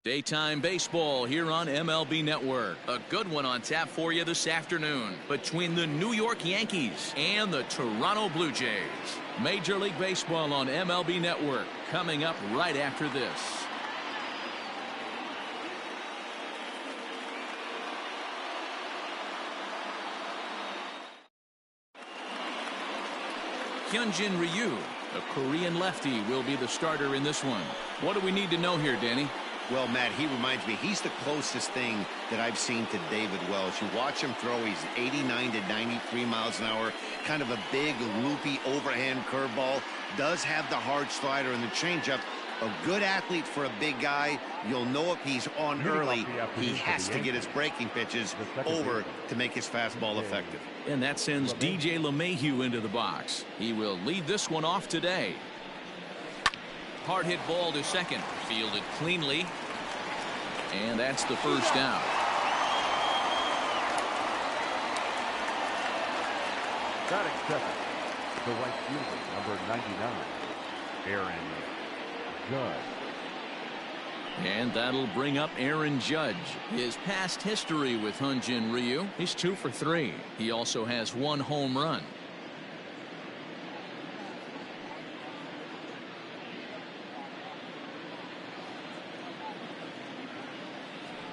Daytime baseball here on MLB Network. A good one on tap for you this afternoon between the New York Yankees and the Toronto Blue Jays. Major League Baseball on MLB Network coming up right after this. Hyunjin Ryu, a Korean lefty, will be the starter in this one. What do we need to know here, Danny? Well, Matt, he reminds me, he's the closest thing that I've seen to David Wells. You watch him throw, he's 89 to 93 miles an hour, kind of a big, loopy, overhand curveball. Does have the hard slider and the changeup. A good athlete for a big guy. You'll know if he's on early, he has to get his breaking pitches over to make his fastball effective. And that sends DJ LeMahieu into the box. He will lead this one off today. Hard hit ball to second. Fielded cleanly. And that's the first out. Batting second, the right fielder, number 99, Aaron Judge. And that'll bring up Aaron Judge. His past history with Hyunjin Ryu, he's 2 for 3. He also has 1 home run.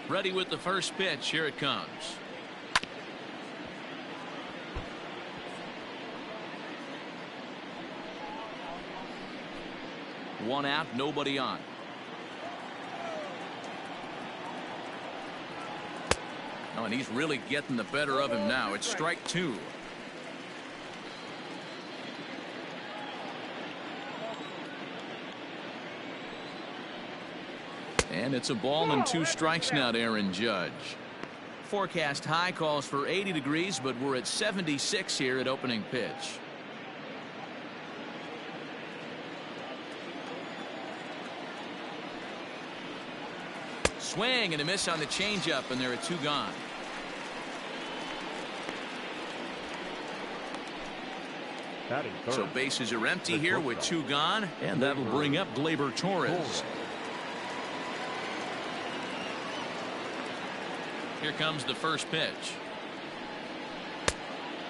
Ready with the first pitch. Here it comes. One out, nobody on. Oh, and he's really getting the better of him now. It's strike 2. And it's a ball and 2 strikes now to Aaron Judge. Forecast high calls for 80 degrees, but we're at 76 here at opening pitch. Swing and a miss on the changeup, and there are 2 gone. So bases are empty here with 2 gone, and that'll bring up Gleyber Torres. Here comes the first pitch.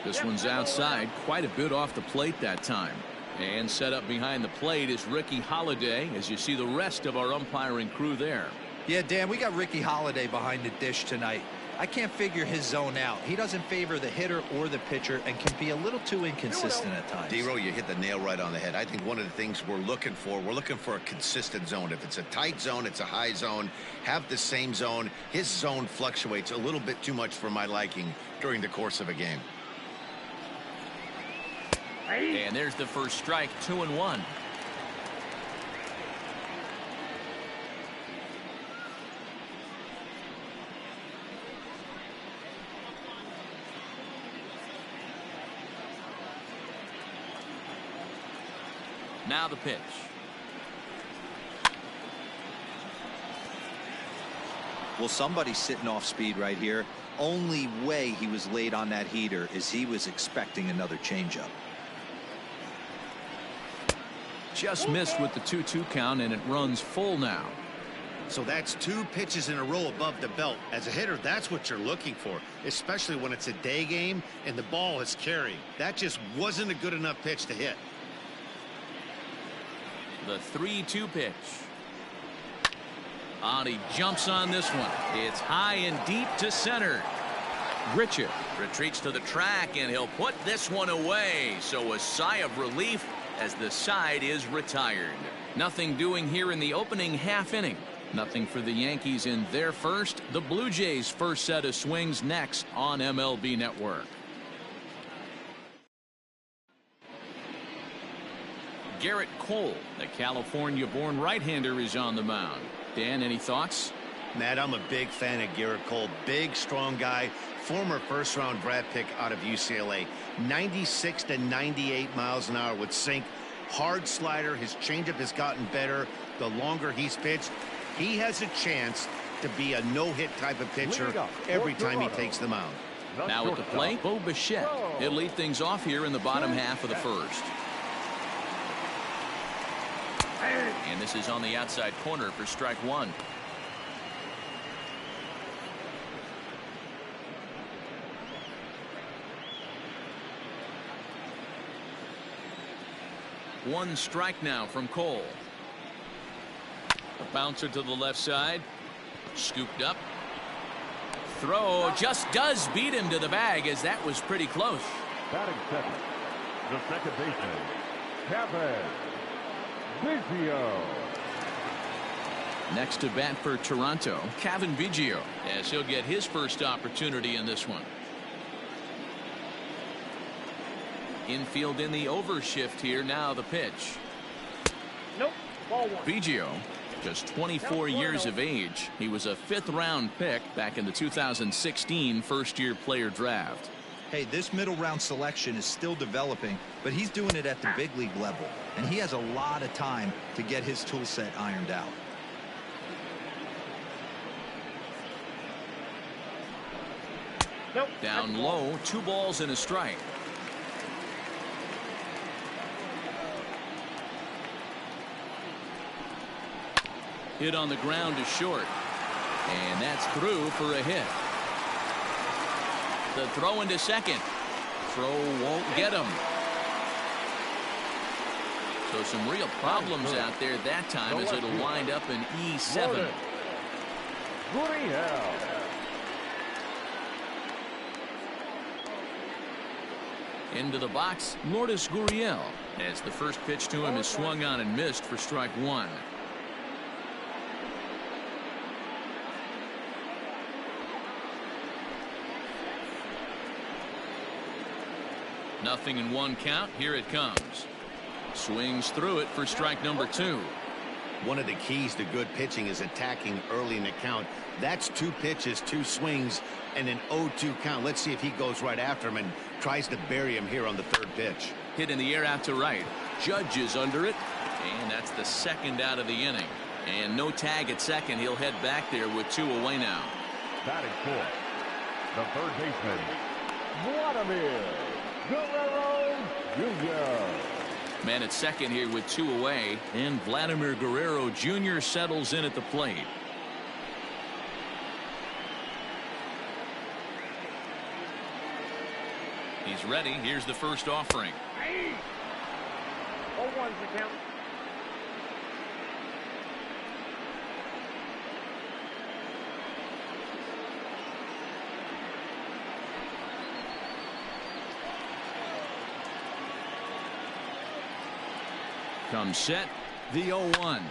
This one's outside, quite a bit off the plate that time. And set up behind the plate is Ricky Holiday, as you see the rest of our umpiring crew there. Yeah, Dan, we got Ricky Holiday behind the dish tonight. I can't figure his zone out. He doesn't favor the hitter or the pitcher and can be a little too inconsistent at times. D-Row, you hit the nail right on the head. I think one of the things we're looking for a consistent zone. If it's a tight zone, it's a high zone. Have the same zone. His zone fluctuates a little bit too much for my liking during the course of a game. And there's the first strike, 2-1. Now the pitch. Well, somebody's sitting off speed right here. Only way he was late on that heater is he was expecting another changeup. Just missed with the 2-2 count, and it runs full now. So that's 2 pitches in a row above the belt. As a hitter, that's what you're looking for, especially when it's a day game and the ball is carrying. That just wasn't a good enough pitch to hit. The 3-2 pitch. And he jumps on this one. It's high and deep to center. Richard retreats to the track, and he'll put this one away. So a sigh of relief as the side is retired. Nothing doing here in the opening half inning. Nothing for the Yankees in their first. The Blue Jays' first set of swings next on MLB Network. Garrett Cole, the California-born right-hander, is on the mound. Dan, any thoughts? Matt, I'm a big fan of Garrett Cole. Big, strong guy. Former first-round draft pick out of UCLA. 96 to 98 miles an hour with sink. Hard slider. His changeup has gotten better the longer he's pitched. He has a chance to be a no-hit type of pitcher every time he takes the mound. Now at the plate, Bo Bichette. He'll lead things off here in the bottom half of the first. And this is on the outside corner for strike 1. One strike now from Cole. A bouncer to the left side. Scooped up. Throw just does beat him to the bag, as that was pretty close. Batting second, the second baseman, Kevin Biggio. Next to bat for Toronto, Kevin Biggio, as he'll get his first opportunity in this one. Infield in the overshift here. Now the pitch. Nope. Ball one. Biggio, just 24 years of age. He was a 5th-round pick back in the 2016 first-year player draft. Hey, this middle round selection is still developing, but he's doing it at the big league level, and he has a lot of time to get his tool set ironed out. Nope. Down low, 2 balls and a strike. Hit on the ground to short, and that's through for a hit. The throw into second. Throw won't get him. So some real problems out there that time, as it'll wind up in E7. Into the box, Lourdes Gurriel, as the first pitch to him is swung on and missed for strike 1. Nothing in 1 count. Here it comes. Swings through it for strike number 2. One of the keys to good pitching is attacking early in the count. That's 2 pitches, 2 swings, and an 0-2 count. Let's see if he goes right after him and tries to bury him here on the 3rd pitch. Hit in the air out to right. Judge is under it, and that's the 2nd out of the inning. And no tag at second. He'll head back there with 2 away now. Batting 4th, the 3rd baseman, Vladimir Guerrero Jr. Man at second here with 2 away, and Vladimir Guerrero Jr. settles in at the plate. He's ready. Here's the first offering. 0-1's the count. Comes set, the 0-1.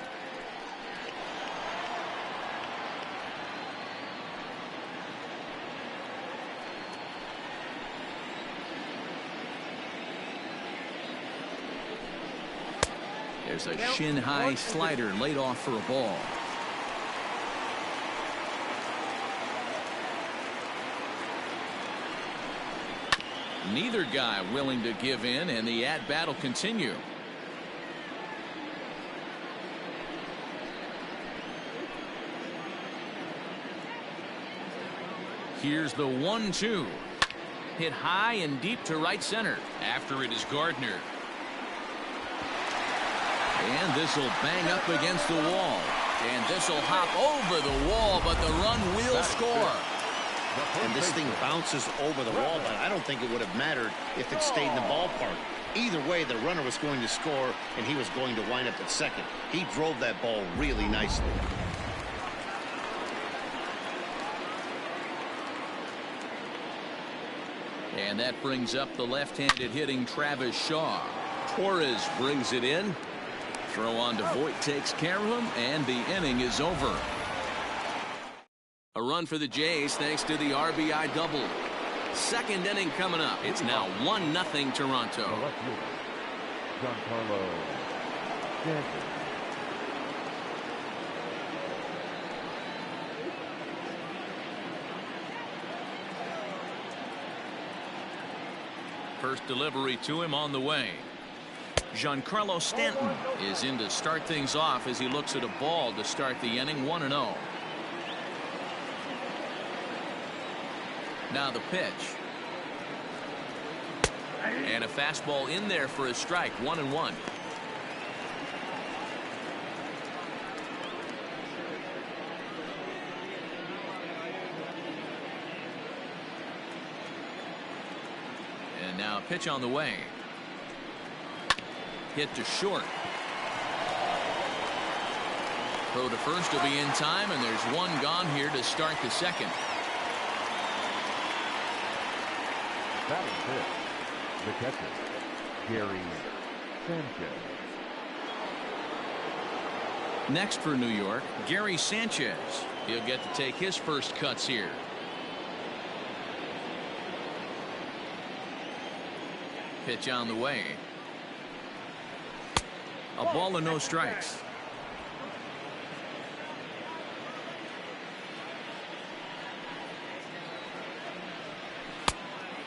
There's a shin-high slider laid off for a ball. Neither guy willing to give in, and the at-bat will continue. Here's the 1-2. Hit high and deep to right center. After it is Gardner. And this will bang up against the wall. And this will hop over the wall, but the run will score. And this thing bounces over the wall, but I don't think it would have mattered if it stayed in the ballpark. Either way, the runner was going to score, and he was going to wind up at second. He drove that ball really nicely. And that brings up the left-handed hitting Travis Shaw. Torres brings it in. Throw on to Voit takes care of him, and the inning is over. A run for the Jays thanks to the RBI double. 2nd inning coming up. It's now 1-0 Toronto. Giancarlo Stanton. First delivery to him on the way. Giancarlo Stanton is in to start things off as he looks at a ball to start the inning. 1-0. Now the pitch. And a fastball in there for a strike. 1-1. And now a pitch on the way. Hit to short. Throw to first will be in time, and there's one gone here to start the second. That is it. The catcher, Gary Sanchez. Next for New York, Gary Sanchez. He'll get to take his first cuts here. Pitch on the way. A ball and no strikes.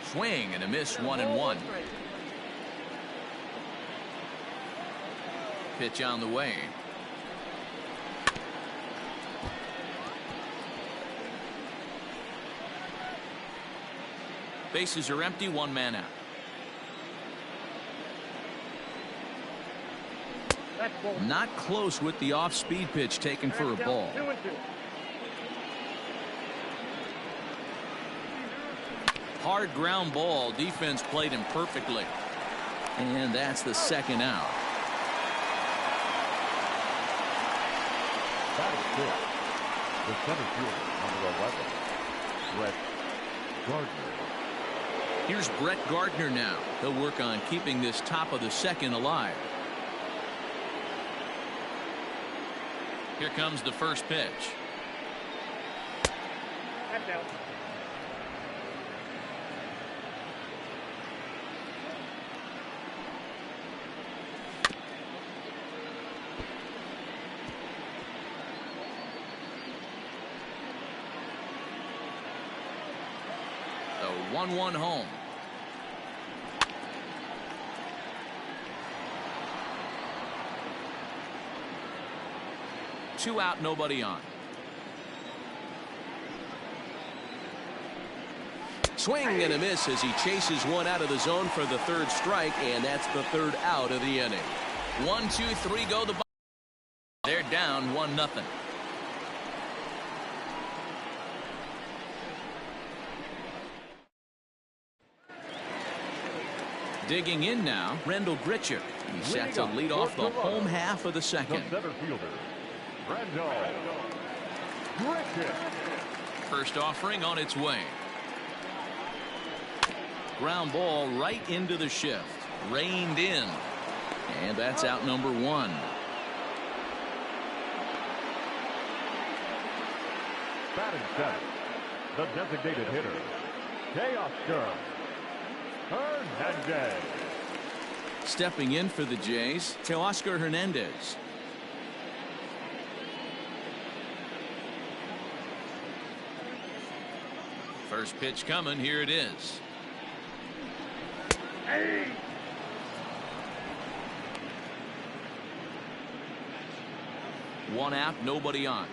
Swing and a miss, 1-1. Pitch on the way. Bases are empty, one man out. Not close with the off-speed pitch taken for a ball. 2-2. Hard ground ball. Defense played him perfectly. And that's the second out. That is it. The center fielder, number 11, Brett Gardner. Here's Brett Gardner now. He'll work on keeping this top of the second alive. Here comes the first pitch. That's out. The 1-1 home. Two out, nobody on. Swing and a miss as he chases one out of the zone for the third strike, and that's the third out of the inning. 1, 2, 3 go the bottom. They're down 1-0. Digging in now, Rendell Gritcher. He's set to lead off the home half of the second. The center fielder, Rendell Gritcher. First offering on its way. Ground ball right into the shift. Reined in. And that's out number 1. Batting seventh, the designated hitter, Teoscar Hernandez. Stepping in for the Jays, Teoscar Hernandez. First pitch coming. Here it is. Hey! One out, nobody on.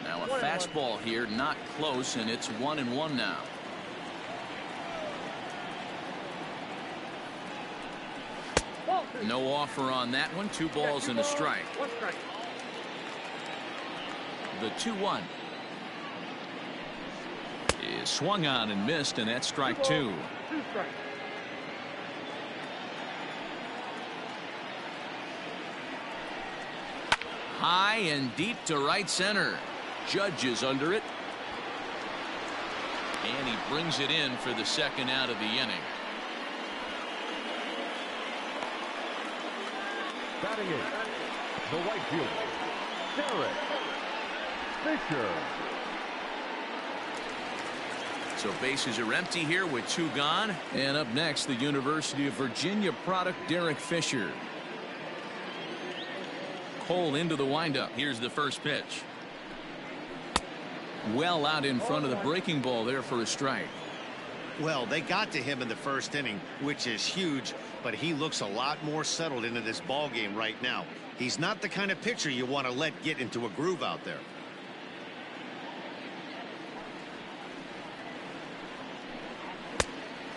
Now a fastball here, not close, and it's 1-1 now. No offer on that one. 2 balls and a strike. 1 strike. The 2-1 is swung on and missed, and that's strike 2. 2 strikes. High and deep to right center. Judge is under it. And he brings it in for the second out of the inning. Batting eighth, the right fielder, Derek Fisher. So bases are empty here with 2 gone. And up next, the University of Virginia product, Derek Fisher. Cole into the windup. Here's the first pitch. Well out in front of the breaking ball there for a strike. Well, they got to him in the first inning, which is huge, but he looks a lot more settled into this ball game right now. He's not the kind of pitcher you want to let get into a groove out there.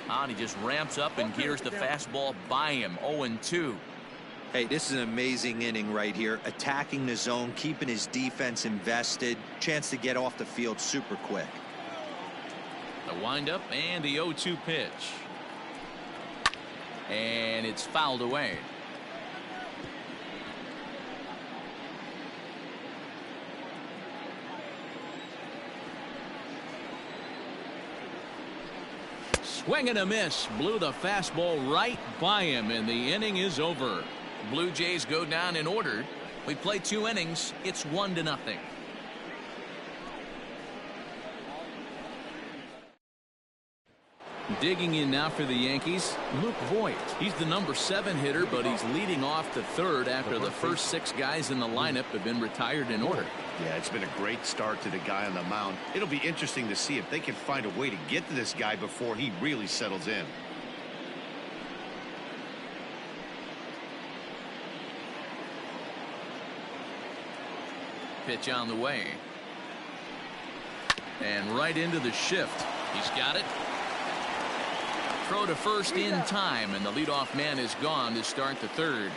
And he just ramps up and gears the fastball by him. 0-2. Hey, this is an amazing inning right here. Attacking the zone, keeping his defense invested. Chance to get off the field super quick. The windup and the 0-2 pitch. And it's fouled away. Swing and a miss. Blew the fastball right by him, and the inning is over. Blue Jays go down in order. We play 2 innings. It's 1-0. Digging in now for the Yankees, Luke Voigt. He's the number 7 hitter, but he's leading off the third after the first 6 guys in the lineup have been retired in order. Yeah, it's been a great start to the guy on the mound. It'll be interesting to see if they can find a way to get to this guy before he really settles in. Pitch on the way. And right into the shift. He's got it. Throw to first in time, and the leadoff man is gone to start the third.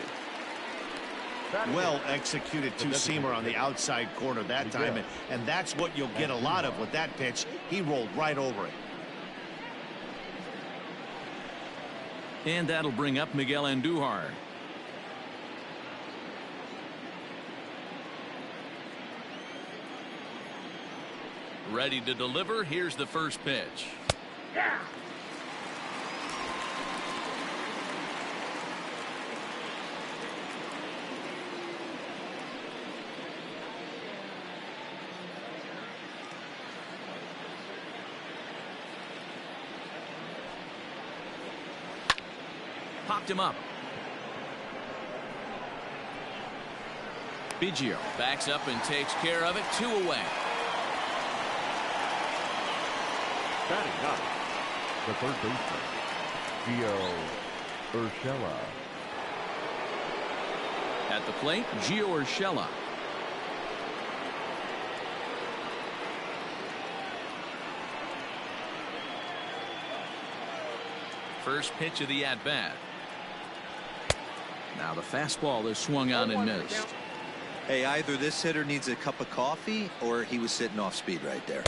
Well executed two-seamer on the outside corner that time, and that's what you'll get a lot of with that pitch. He rolled right over it. And that'll bring up Miguel Andujar. Ready to deliver. Here's the first pitch. Yeah. Popped him up. Biggio backs up and takes care of it. 2 away. Batting up, the third baseman, Gio Urshela. At the plate, Gio Urshela. First pitch of the at-bat. Now the fastball is swung on and missed. Hey, either this hitter needs a cup of coffee or he was sitting off speed right there.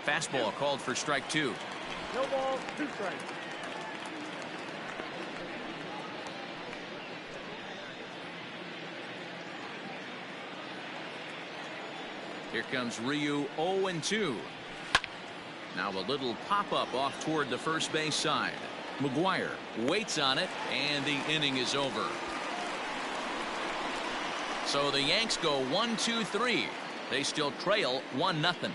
Fastball called for strike 2. No ball, 2 strikes. Here comes Ryu, 0-2. Now a little pop-up off toward the first base side. McGuire waits on it, and the inning is over. So the Yanks go 1-2-3. They still trail 1-0.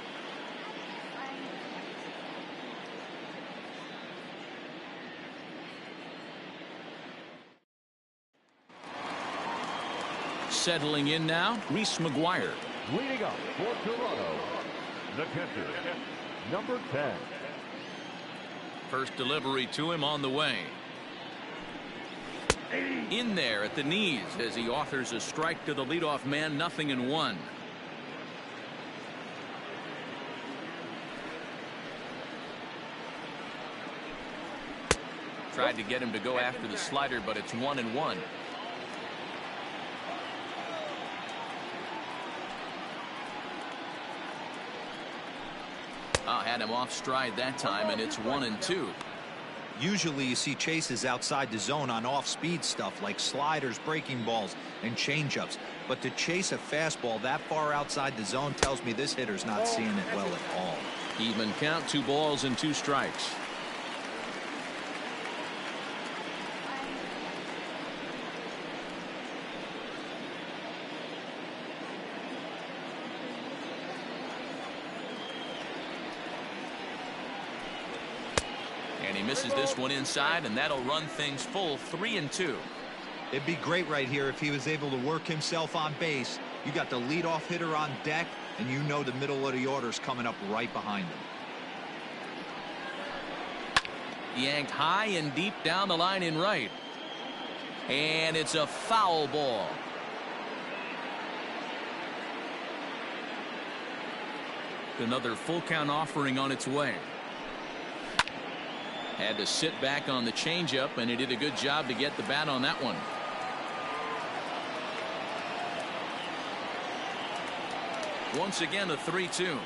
Settling in now, Reese McGuire. Leading up for Toronto, the catcher, number 10. First delivery to him on the way. In there at the knees as he offers a strike to the leadoff man. 0-1. Tried to get him to go after the slider, but it's 1-1. Had him off stride that time, and it's 1-2. Usually you see chases outside the zone on off-speed stuff like sliders, breaking balls, and changeups. But to chase a fastball that far outside the zone tells me this hitter's not seeing it well at all. Even count, 2 balls and 2 strikes. And he misses this one inside, and that'll run things full. 3-2. It'd be great right here if he was able to work himself on base. You got the leadoff hitter on deck, and you know the middle of the order's coming up right behind him. Yanked high and deep down the line in right. And it's a foul ball. Another full count offering on its way. Had to sit back on the changeup, and he did a good job to get the bat on that one. Once again, a 3-2.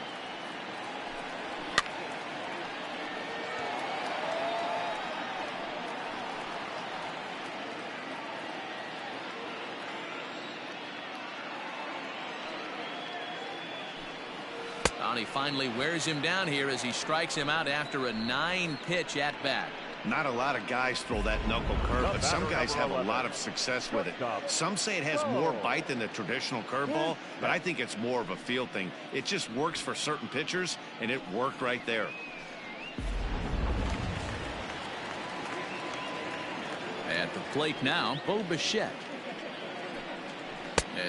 And he finally wears him down here as he strikes him out after a 9-pitch at bat. Not a lot of guys throw that knuckle curve, but some guys have a lot of success with it. Some say it has more bite than the traditional curveball, but I think it's more of a feel thing. It just works for certain pitchers, and it worked right there. At the plate now, Bo Bichette.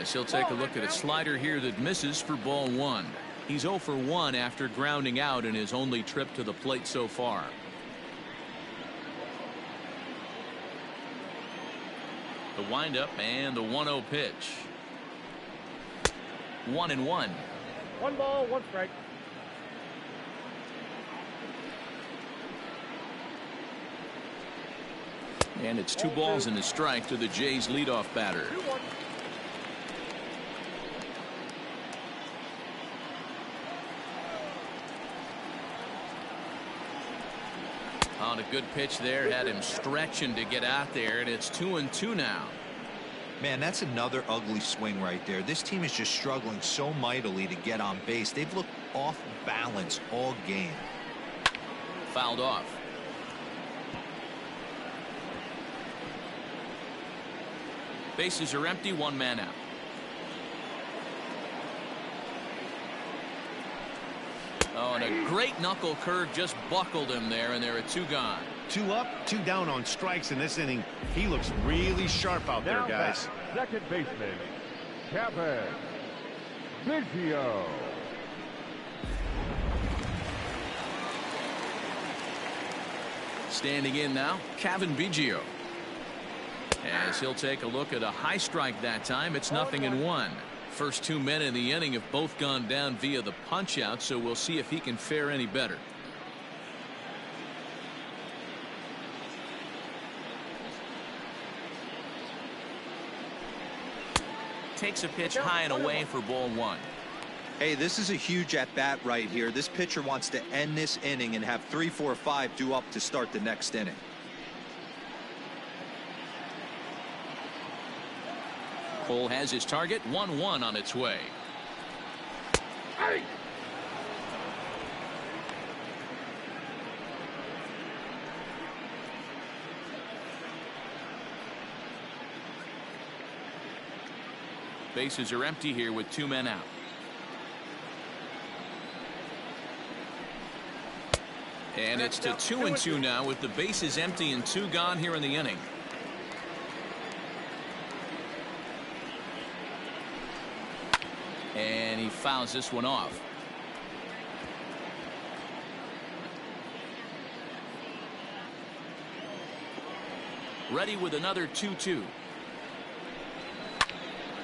As he'll take a look at a slider here that misses for ball 1. He's 0 for 1 after grounding out in his only trip to the plate so far. The windup and the 1-0 pitch. 1-1. 1 ball, 1 strike. And it's 2 balls and a strike to the Jays leadoff batter. 2-1. On a good pitch there, had him stretching to get out there, and it's 2-2 now. Man, that's another ugly swing right there. This team is just struggling so mightily to get on base. They've looked off balance all game. Fouled off. Bases are empty, 1 man out. Oh, and a great knuckle curve just buckled him there, and there are 2 gone. 2 up, 2 down on strikes in this inning. He looks really sharp out there, guys. Second baseman, Kevin Biggio. Standing in now, Kevin Biggio. As he'll take a look at a high strike that time, it's 0-1. First 2 men in the inning have both gone down via the punch out, so we'll see if he can fare any better. Takes a pitch high and away for ball 1. Hey, this is a huge at bat right here. This pitcher wants to end this inning and have 3, 4, 5 due up to start the next inning. Cole has his target, 1-1 on its way. Hey! Bases are empty here with 2 men out. And it's to 2-2 now with the bases empty and 2 gone here in the inning. And he fouls this one off. Ready with another 2-2.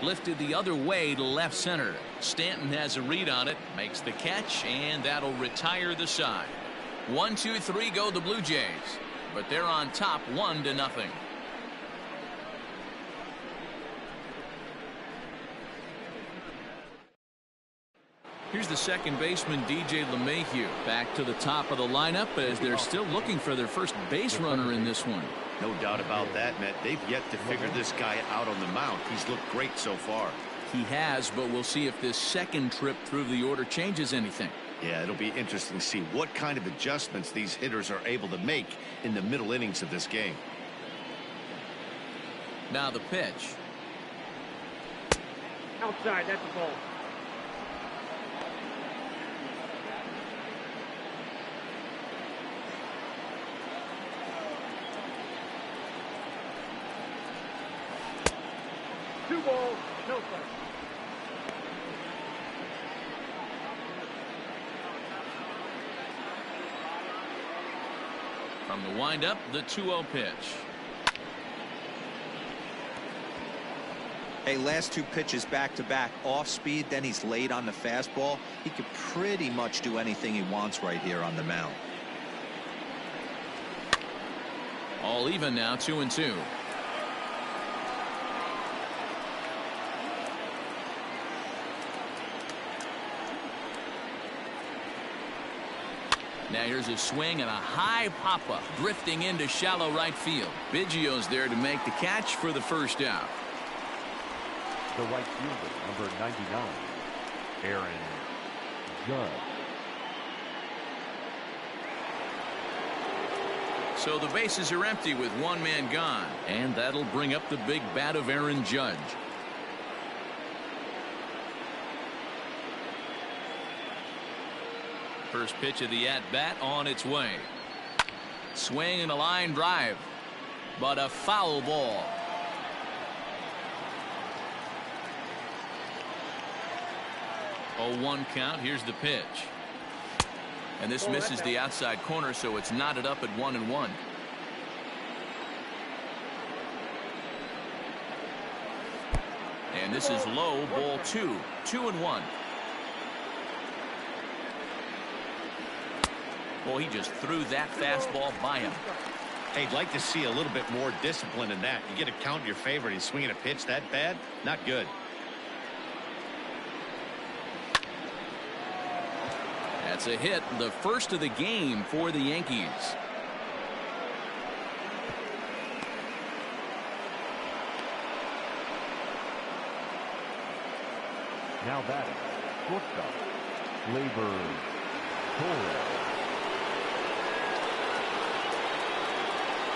Lifted the other way to left center. Stanton has a read on it, makes the catch, and that'll retire the side. 1, 2, 3 go the Blue Jays, but they're on top 1-0. Here's the second baseman, DJ LeMahieu, back to the top of the lineup as they're still looking for their first base runner in this one. No doubt about that, Matt. They've yet to figure this guy out on the mound. He's looked great so far. He has, but we'll see if this second trip through the order changes anything. Yeah, it'll be interesting to see what kind of adjustments these hitters are able to make in the middle innings of this game. Now the pitch. Outside, that's a ball. Two balls, no strike. From the windup, the 2-0 pitch. Hey, last 2 pitches back to back off speed, then he's late on the fastball. He could pretty much do anything he wants right here on the mound. All even now, 2-2. Now here's a swing and a high pop-up drifting into shallow right field. Biggio's there to make the catch for the first out. The right fielder, number 99, Aaron Judge. So the bases are empty with one man gone, and that'll bring up the big bat of Aaron Judge. First pitch of the at-bat on its way. Swing and a line drive, but a foul ball. Oh, 1 count. Here's the pitch. And this misses the outside corner, so it's knotted up at 1-1. And this is low, ball 2. 2-1. Well, he just threw that fastball by him. Hey, I'd like to see a little bit more discipline in that. You get a count in your favor and he's swinging a pitch that bad? Not good. That's a hit, the first of the game for the Yankees. Now batting, shortstop, Gleyber Torres.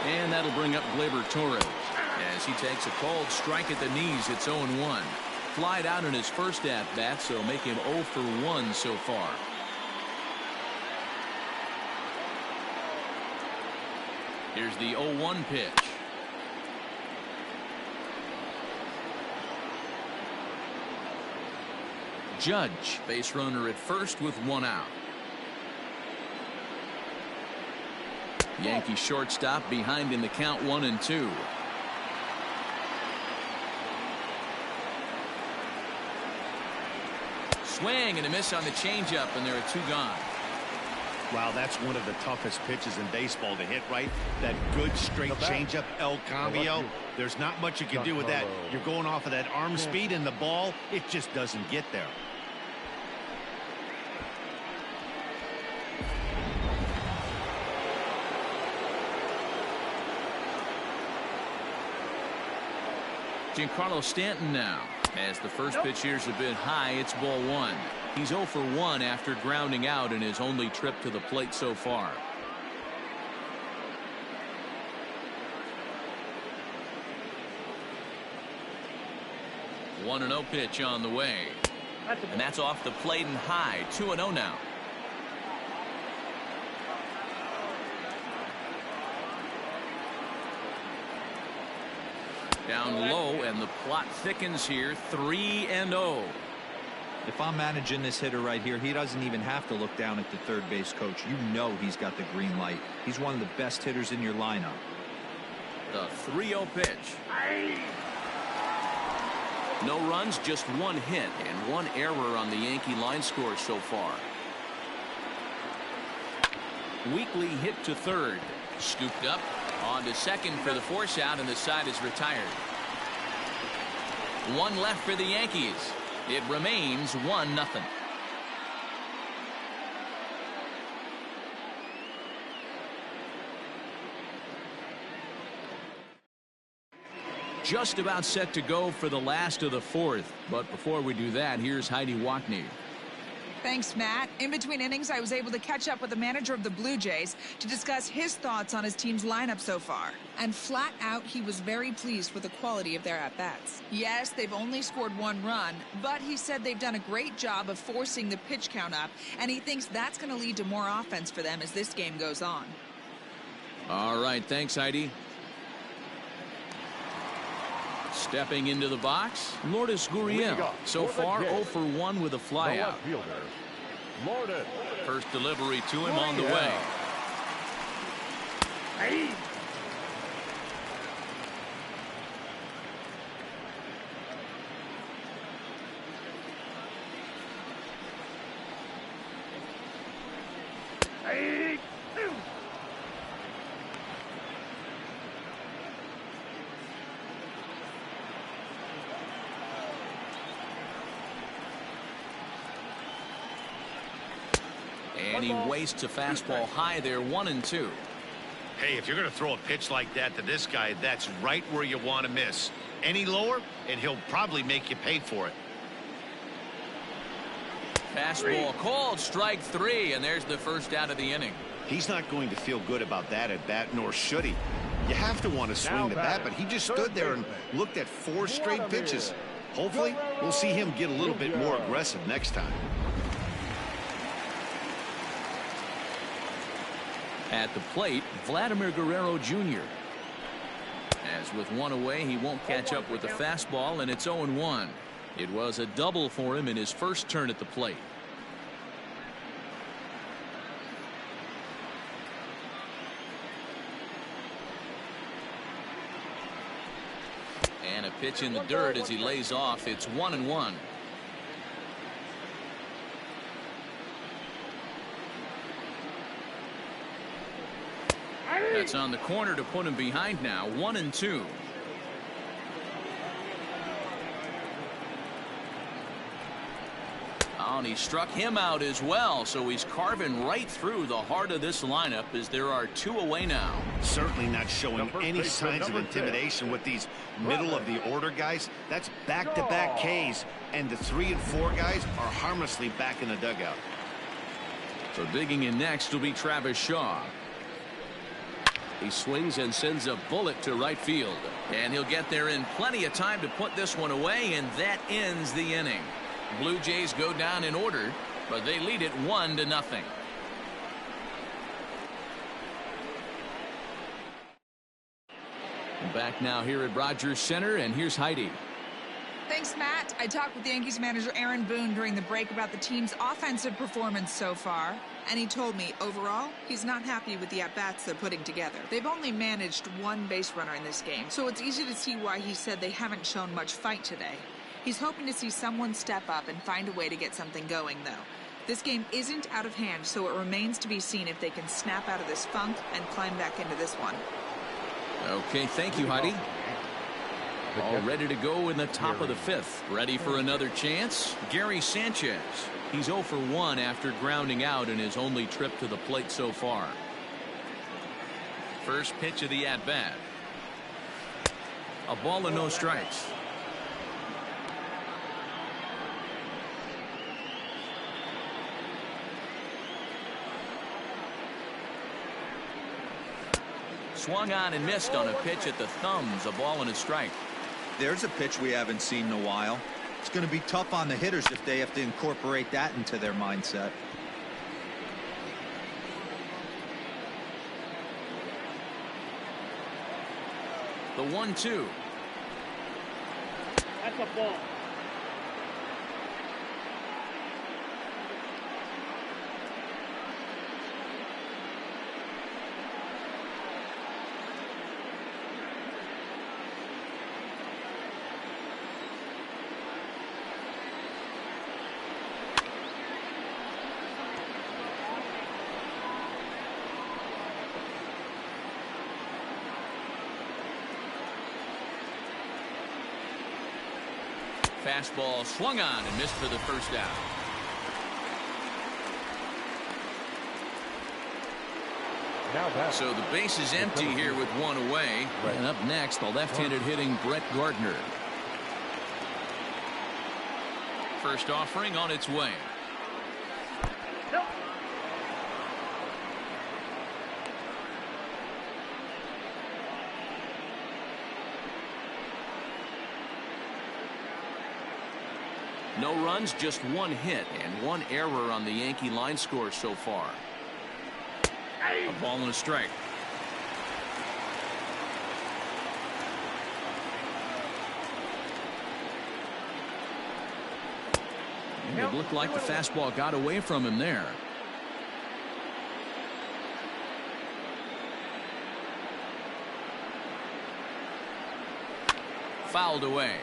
And that'll bring up Gleyber Torres as he takes a called strike at the knees. It's 0-1. Flied out in his first at-bat, so make him 0 for 1 so far. Here's the 0-1 pitch. Judge, base runner at first with 1 out. Yankee shortstop behind in the count 1-2. Swing and a miss on the changeup, and there are 2 gone. Wow, that's one of the toughest pitches in baseball to hit right. That good straight changeup, El Cambio. There's not much you can do with that. You're going off of that arm speed, and the ball, it just doesn't get there. Giancarlo Stanton now, as the first pitch here's a bit high. It's ball 1. He's 0 for 1 after grounding out in his only trip to the plate so far. One 1-0 pitch on the way, and that's off the plate and high. 2-0 now. Down low, and the plot thickens here. 3-0. If I'm managing this hitter right here, he doesn't even have to look down at the third base coach. You know he's got the green light. He's one of the best hitters in your lineup. The 3-0 pitch. No runs, just 1 hit and 1 error on the Yankee line score so far. Weekly hit to third. Scooped up on to second for the force out, and the side is retired. 1 left for the Yankees. It remains 1-0. Just about set to go for the last of the 4th. But before we do that, here's Heidi Watney. Thanks, Matt. In between innings, I was able to catch up with the manager of the Blue Jays to discuss his thoughts on his team's lineup so far. And flat out, he was very pleased with the quality of their at-bats. Yes, they've only scored 1 run, but he said they've done a great job of forcing the pitch count up, and he thinks that's going to lead to more offense for them as this game goes on. All right, thanks, Heidi. Stepping into the box, Lourdes Gurriel. So far, 0 for 1 with a flyout. First delivery to him on the way. Hey. Hey. And he wastes a fastball high there. 1-2. Hey, if you're going to throw a pitch like that to this guy, that's right where you want to miss. Any lower, and he'll probably make you pay for it. Fastball called, strike 3, and there's the first out of the inning. He's not going to feel good about that at bat, nor should he. You have to want to swing the bat, but he just stood there and looked at 4 straight pitches. Hopefully, we'll see him get a little bit more aggressive next time. At the plate, Vladimir Guerrero Jr. As with one away, he won't catch up with the fastball, and it's 0-1. It was a double for him in his first turn at the plate. And a pitch in the dirt as he lays off. It's 1-1. That's on the corner to put him behind now. 1-2. Oh, and he struck him out as well, so he's carving right through the heart of this lineup as there are 2 away now. Certainly not showing any signs of intimidation with these middle of the order guys. That's back-to-back Ks, and the 3 and 4 guys are harmlessly back in the dugout. So digging in next will be Travis Shaw. He swings and sends a bullet to right field, and he'll get there in plenty of time to put this one away, and that ends the inning. Blue Jays go down in order, but they lead it 1-0. Back now here at Rogers Center, and here's Heidi. Thanks, Matt. I talked with Yankees manager Aaron Boone during the break about the team's offensive performance so far, and he told me overall he's not happy with the at-bats they're putting together. They've only managed 1 base runner in this game, so it's easy to see why he said they haven't shown much fight today. He's hoping to see someone step up and find a way to get something going, though. This game isn't out of hand, so it remains to be seen if they can snap out of this funk and climb back into this one. Okay, thank you, Heidi. All ready to go in the top of the 5th. Ready for another chance? Gary Sanchez. He's 0 for 1 after grounding out in his only trip to the plate so far. First pitch of the at-bat. A ball and no strikes. Swung on and missed on a pitch at the thumbs. A ball and a strike. There's a pitch we haven't seen in a while. It's going to be tough on the hitters if they have to incorporate that into their mindset. The 1-2. That's a ball. Fastball swung on and missed for the first out. So the base is empty here with 1 away. And up next, the left-handed hitting Brett Gardner. First offering on its way. No runs, just 1 hit and 1 error on the Yankee line score so far. A ball and a strike. And it looked like the fastball got away from him there. Fouled away.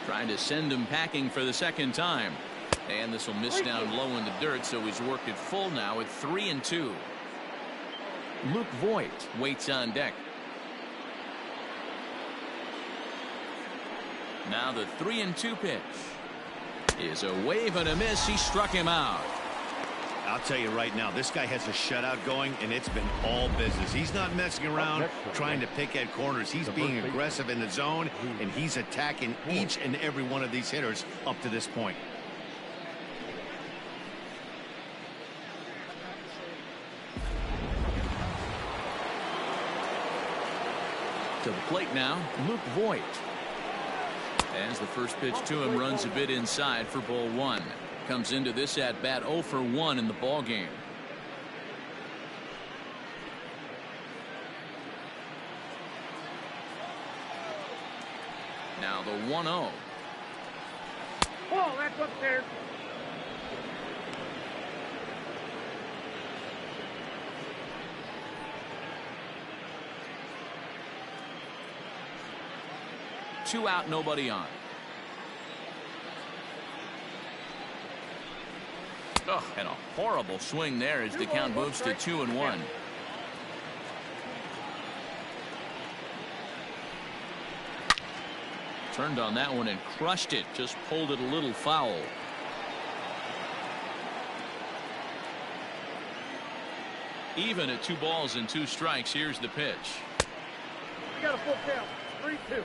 Trying to send him packing for the second time. And this will miss down low in the dirt, so he's worked it full now at 3-2. Luke Voigt waits on deck. Now the 3-2 pitch is a wave and a miss. He struck him out. I'll tell you right now, this guy has a shutout going, and it's been all business. He's not messing around trying to pick at corners. He's being aggressive in the zone, and he's attacking each and every one of these hitters up to this point. To the plate now, Luke Voigt. As the first pitch to him runs a bit inside for ball one. Comes into this at bat 0 for 1 in the ball game. Now the 1-0. Oh, that's upstairs. Two out, nobody on. Oh, and a horrible swing there as the count moves to 2-1. Turned on that one and crushed it. Just pulled it a little foul. Even at 2 balls and 2 strikes. Here's the pitch. You got a full count. 3-2.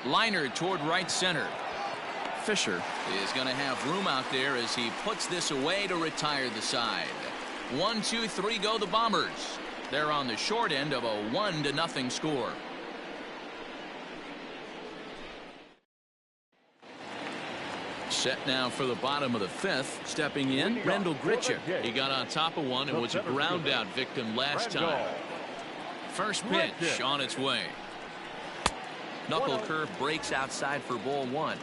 Liner toward right center. Fisher is going to have room out there as he puts this away to retire the side. 1, 2, 3 go the Bombers. They're on the short end of a 1-0 score. Set now for the bottom of the 5th. Stepping in, Rendell Gritcha. He got on top of one and was a ground out victim last time. First pitch on its way. Knuckle curve breaks outside for ball 1.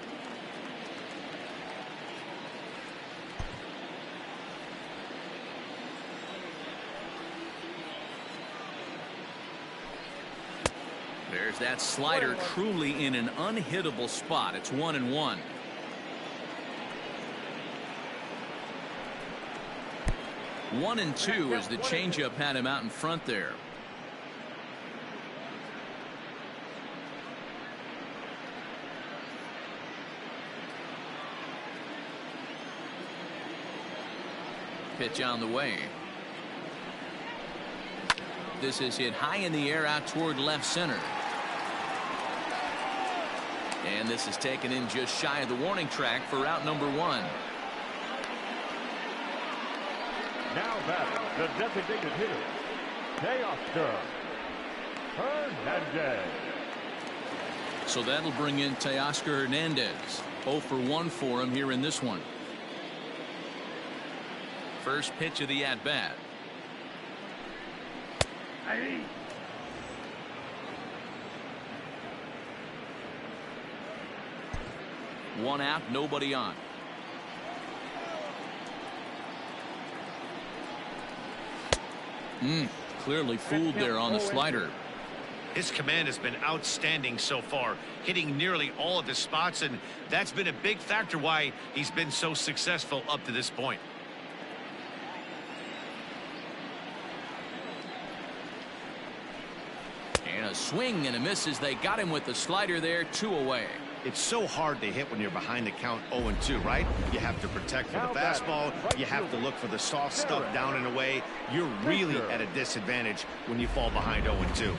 There's that slider truly in an unhittable spot. It's 1-1. One and 2 as the changeup had him out in front there. Pitch on the way. This is hit high in the air out toward left center. And this is taken in just shy of the warning track for out number 1. Now batting the designated hitter, Teoscar Hernandez. So that'll bring in Teoscar Hernandez. 0 for 1 for him here in this one. First pitch of the at-bat. One out, nobody on. Clearly fooled there on the slider. His command has been outstanding so far, hitting nearly all of his spots, and that's been a big factor why he's been so successful up to this point. And a swing and a miss as they got him with the slider there. 2 away. It's so hard to hit when you're behind the count 0-2, right? You have to protect for the fastball. You have to look for the soft stuff down and away. You're really at a disadvantage when you fall behind 0-2.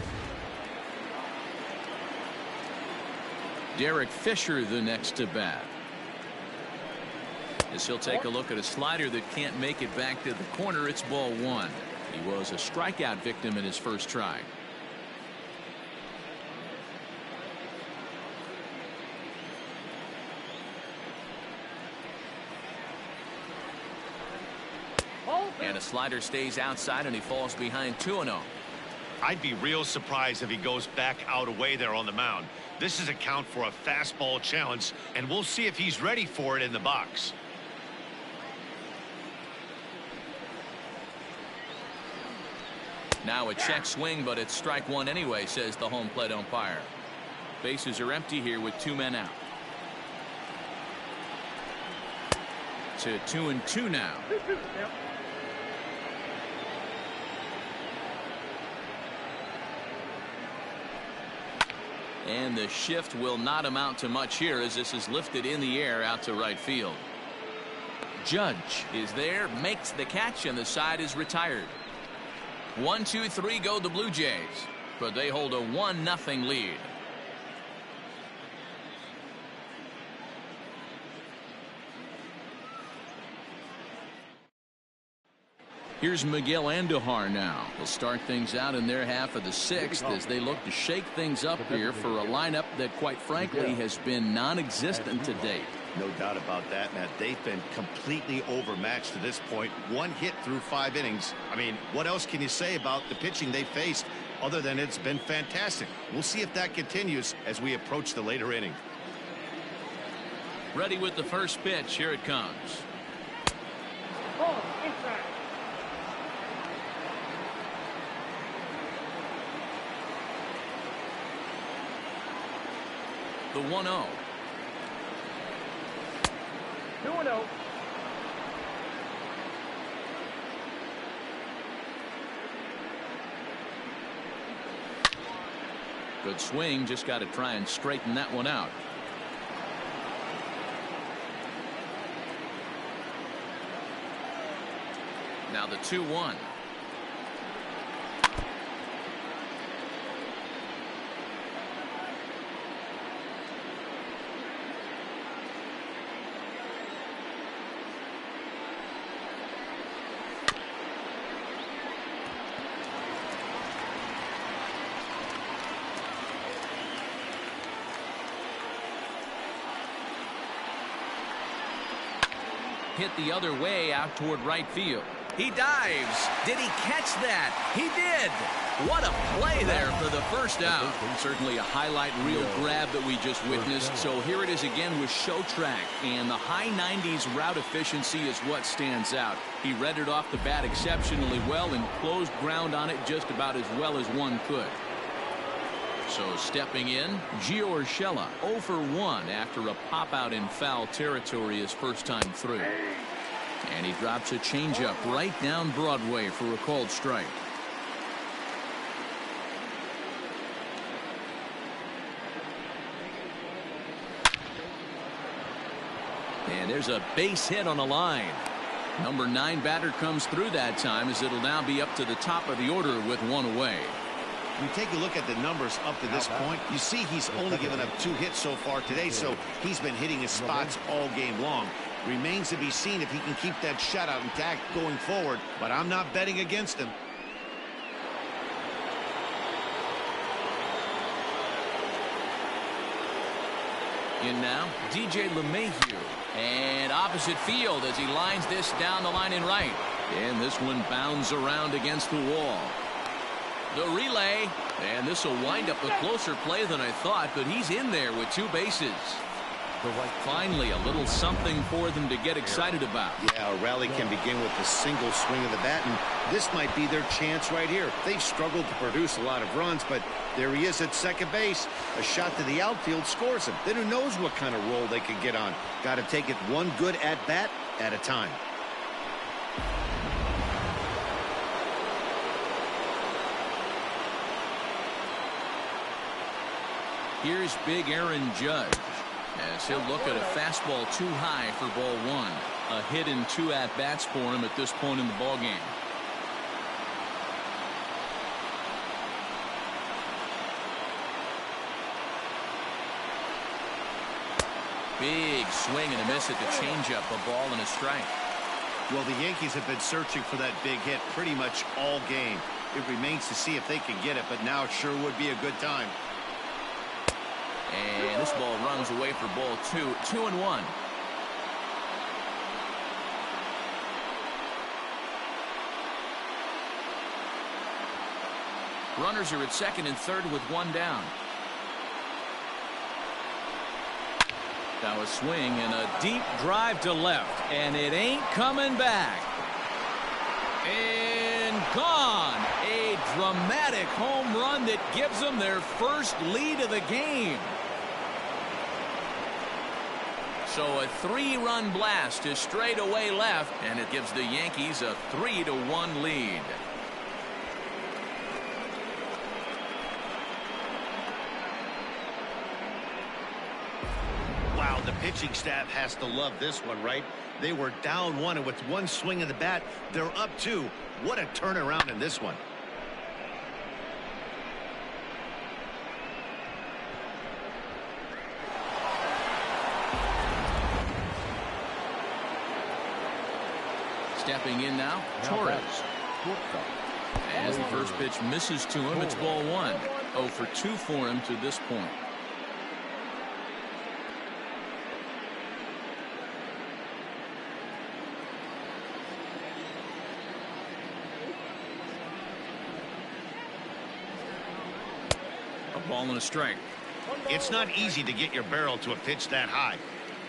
Derek Fisher the next to bat. As he'll take a look at a slider that can't make it back to the corner. It's ball 1. He was a strikeout victim in his first try. And a slider stays outside and he falls behind 2-0. I'd be real surprised if he goes back out away there on the mound. This is a count for a fastball challenge, and we'll see if he's ready for it in the box. Now a check swing, but it's strike 1 anyway, says the home plate umpire. Bases are empty here with 2 men out. To 2-2 now. And the shift will not amount to much here as this is lifted in the air out to right field. Judge is there, makes the catch, and the side is retired. 1, 2, 3 go the Blue Jays, but they hold a 1-0 lead. Here's Miguel Andujar now. They'll start things out in their half of the 6th as they look to shake things up here for a lineup that, quite frankly, has been non-existent to date. No doubt about that, Matt. They've been completely overmatched to this point. 1 hit through 5 innings. I mean, what else can you say about the pitching they faced other than it's been fantastic? We'll see if that continues as we approach the later inning. Ready with the first pitch. Here it comes. Ball, inside. The 1-0. 2-0. Good swing. Just got to try and straighten that one out. Now the 2-1. Hit the other way out toward right field. He dives. Did he catch that? He did. What a play there for the first out. Certainly a highlight reel grab that we just witnessed. So here it is again with show track. And the high 90s route efficiency is what stands out. He read it off the bat exceptionally well and closed ground on it just about as well as one could. So stepping in, Gio Urshela 0 for 1 after a pop out in foul territory his first time through. And he drops a changeup right down Broadway for a called strike. And there's a base hit on the line. Number 9 batter comes through that time as it'll now be up to the top of the order with 1 away. You take a look at the numbers up to this point. You see he's only given up 2 hits so far today, so he's been hitting his spots all game long. Remains to be seen if he can keep that shutout intact going forward, but I'm not betting against him. In now, DJ LeMahieu. And opposite field as he lines this down the line in right. And this one bounds around against the wall. The relay, and this will wind up a closer play than I thought, but he's in there with 2 bases. Finally, a little something for them to get excited about. Yeah, a rally can begin with a single swing of the bat, and this might be their chance right here. They've struggled to produce a lot of runs, but there he is at second base. A shot to the outfield scores him. Then who knows what kind of roll they could get on. Got to take it one good at-bat at a time. Here's big Aaron Judge as he'll look at a fastball too high for ball 1. A hit in 2 at-bats for him at this point in the ballgame. Big swing and a miss at the changeup, a ball and a strike. Well, the Yankees have been searching for that big hit pretty much all game. It remains to see if they can get it, but now it sure would be a good time. And this ball runs away for ball 2. 2-1. Runners are at second and third with 1 down. Now a swing and a deep drive to left, and it ain't coming back. And gone. A dramatic home run that gives them their first lead of the game. So a 3-run blast to straightaway left, and it gives the Yankees a 3-1 lead. Wow, the pitching staff has to love this one, right? They were down one, and with one swing of the bat, they're up two. What a turnaround in this one. Stepping in now, Torres. As the first pitch misses to him, it's ball one. 0 for 2 for him to this point. A ball and a strike. It's not easy to get your barrel to a pitch that high.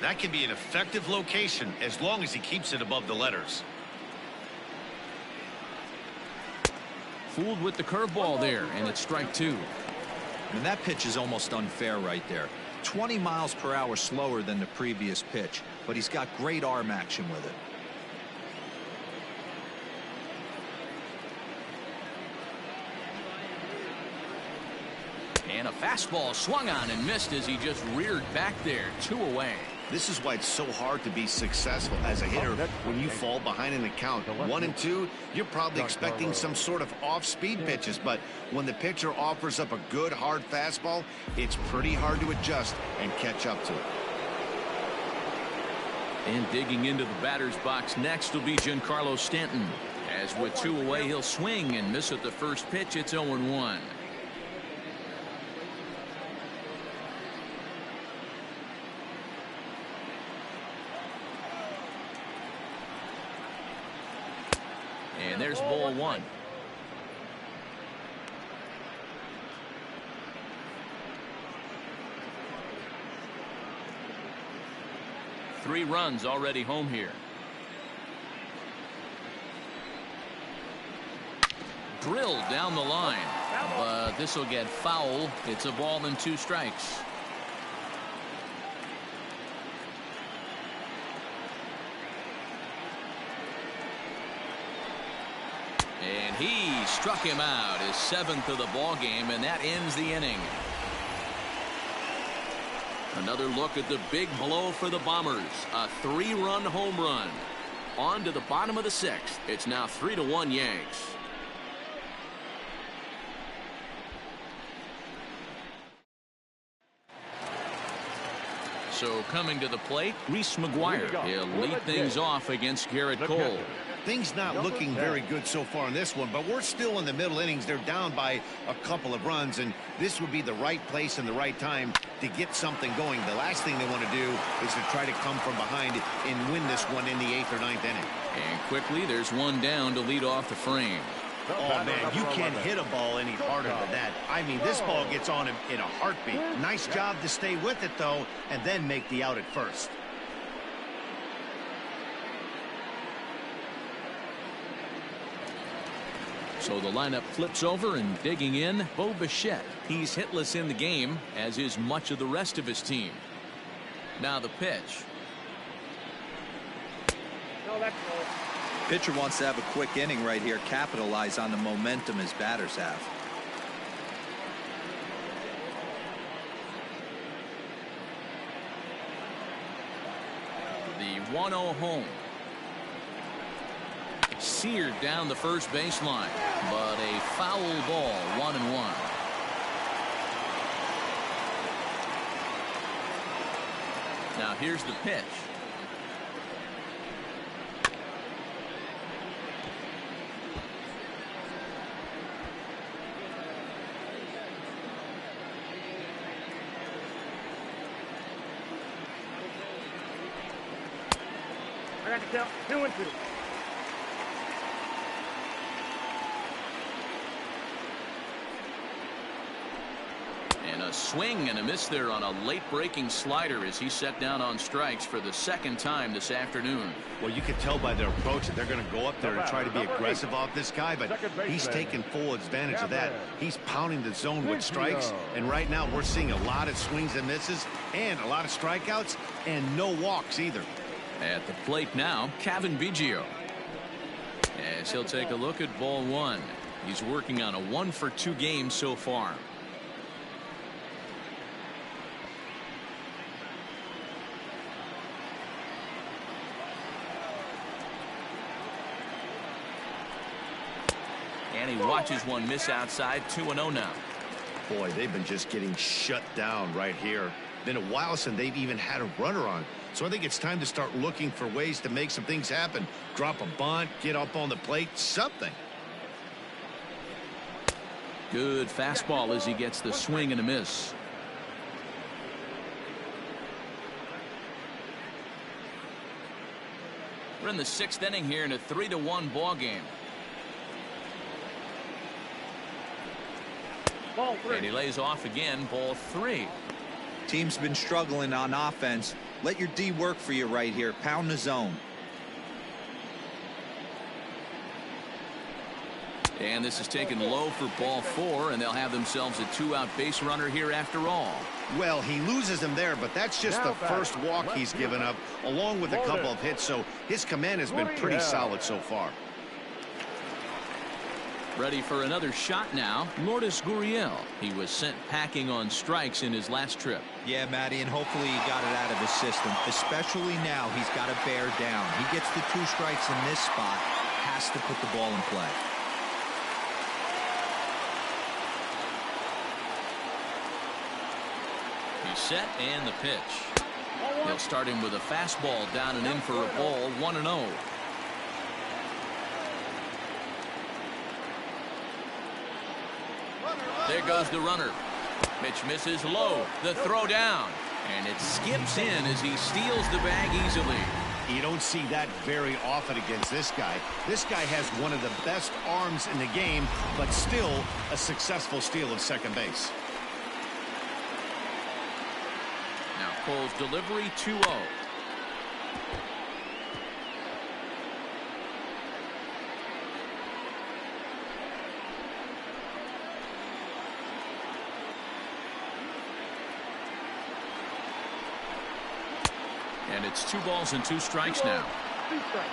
That can be an effective location as long as he keeps it above the letters. Fooled with the curveball there, and it's strike two. And that pitch is almost unfair right there. 20 miles per hour slower than the previous pitch, but he's got great arm action with it. And a fastball swung on and missed as he just reared back there. 2 away. This is why it's so hard to be successful as a hitter when you fall behind in the count. 1 and 2, you're probably expecting some sort of off-speed pitches, but when the pitcher offers up a good hard fastball, it's pretty hard to adjust and catch up to it. And digging into the batter's box next will be Giancarlo Stanton. As with 2 away, he'll swing and miss at the first pitch. It's 0-1. And there's ball one. Three runs already home here. Drilled down the line, but this will get foul. It's a ball and 2 strikes. And he struck him out, his 7th of the ball game, and that ends the inning. Another look at the big blow for the Bombers. A 3-run home run. On to the bottom of the 6th. It's now 3-1 Yanks. So coming to the plate, Reese McGuire. He'll lead things off against Garrett Cole. Things not looking very good so far in this one, but we're still in the middle innings. They're down by a couple of runs, and this would be the right place and the right time to get something going. The last thing they want to do is to try to come from behind and win this one in the 8th or 9th inning. And quickly, there's one down to lead off the frame. Oh, man, you can't hit a ball any harder than that. I mean, this ball gets on him in a heartbeat. Nice job to stay with it, though, and then make the out at first. So the lineup flips over, and digging in, Bo Bichette. He's hitless in the game, as is much of the rest of his team. Now the pitch. No, that's low. Pitcher wants to have a quick inning right here, capitalize on the momentum his batters have. The 1-0 home. Seared down the first baseline, but a foul ball, 1-1. Now here's the pitch. I got to count 2 and 2. And a swing and a miss there on a late breaking slider as he set down on strikes for the 2nd time this afternoon. Well, you can tell by their approach that they're going to go up there and try to be aggressive off this guy, but he's taking full advantage of that. He's pounding the zone with strikes, and right now we're seeing a lot of swings and misses and a lot of strikeouts and no walks either. At the plate now, Kevin Biggio. As he'll take a look at ball one. He's working on a 1-for-2 game so far. And he watches one miss outside. 2-0 now. Boy, they've been just getting shut down right here. Been a while since they've even had a runner on. So I think it's time to start looking for ways to make some things happen. Drop a bunt, get up on the plate, something. Good fastball as he gets the swing and a miss. We're in the 6th inning here in a 3-1 ball game. Ball 3. And he lays off again. Ball 3. Team's been struggling on offense. Let your D work for you right here. Pound the zone. And this is taken low for ball 4, and they'll have themselves a 2-out base runner here after all. Well, he loses him there, but that's just the first walk he's given up, along with a couple of hits, so his command has been pretty solid so far. Ready for another shot now. Lourdes Gurriel. He was sent packing on strikes in his last trip. Yeah, Matty, and hopefully he got it out of his system. Especially now, he's got to bear down. He gets the 2 strikes in this spot, has to put the ball in play. He's set and the pitch. They'll start him with a fastball down and in for a ball. 1-0. There goes the runner. Pitch misses low. The throw down. And it skips in as he steals the bag easily. You don't see that very often against this guy. This guy has one of the best arms in the game, but still a successful steal of second base. Now Cole's delivery 2-0. And it's 2 balls and 2 strikes now. 2 strikes.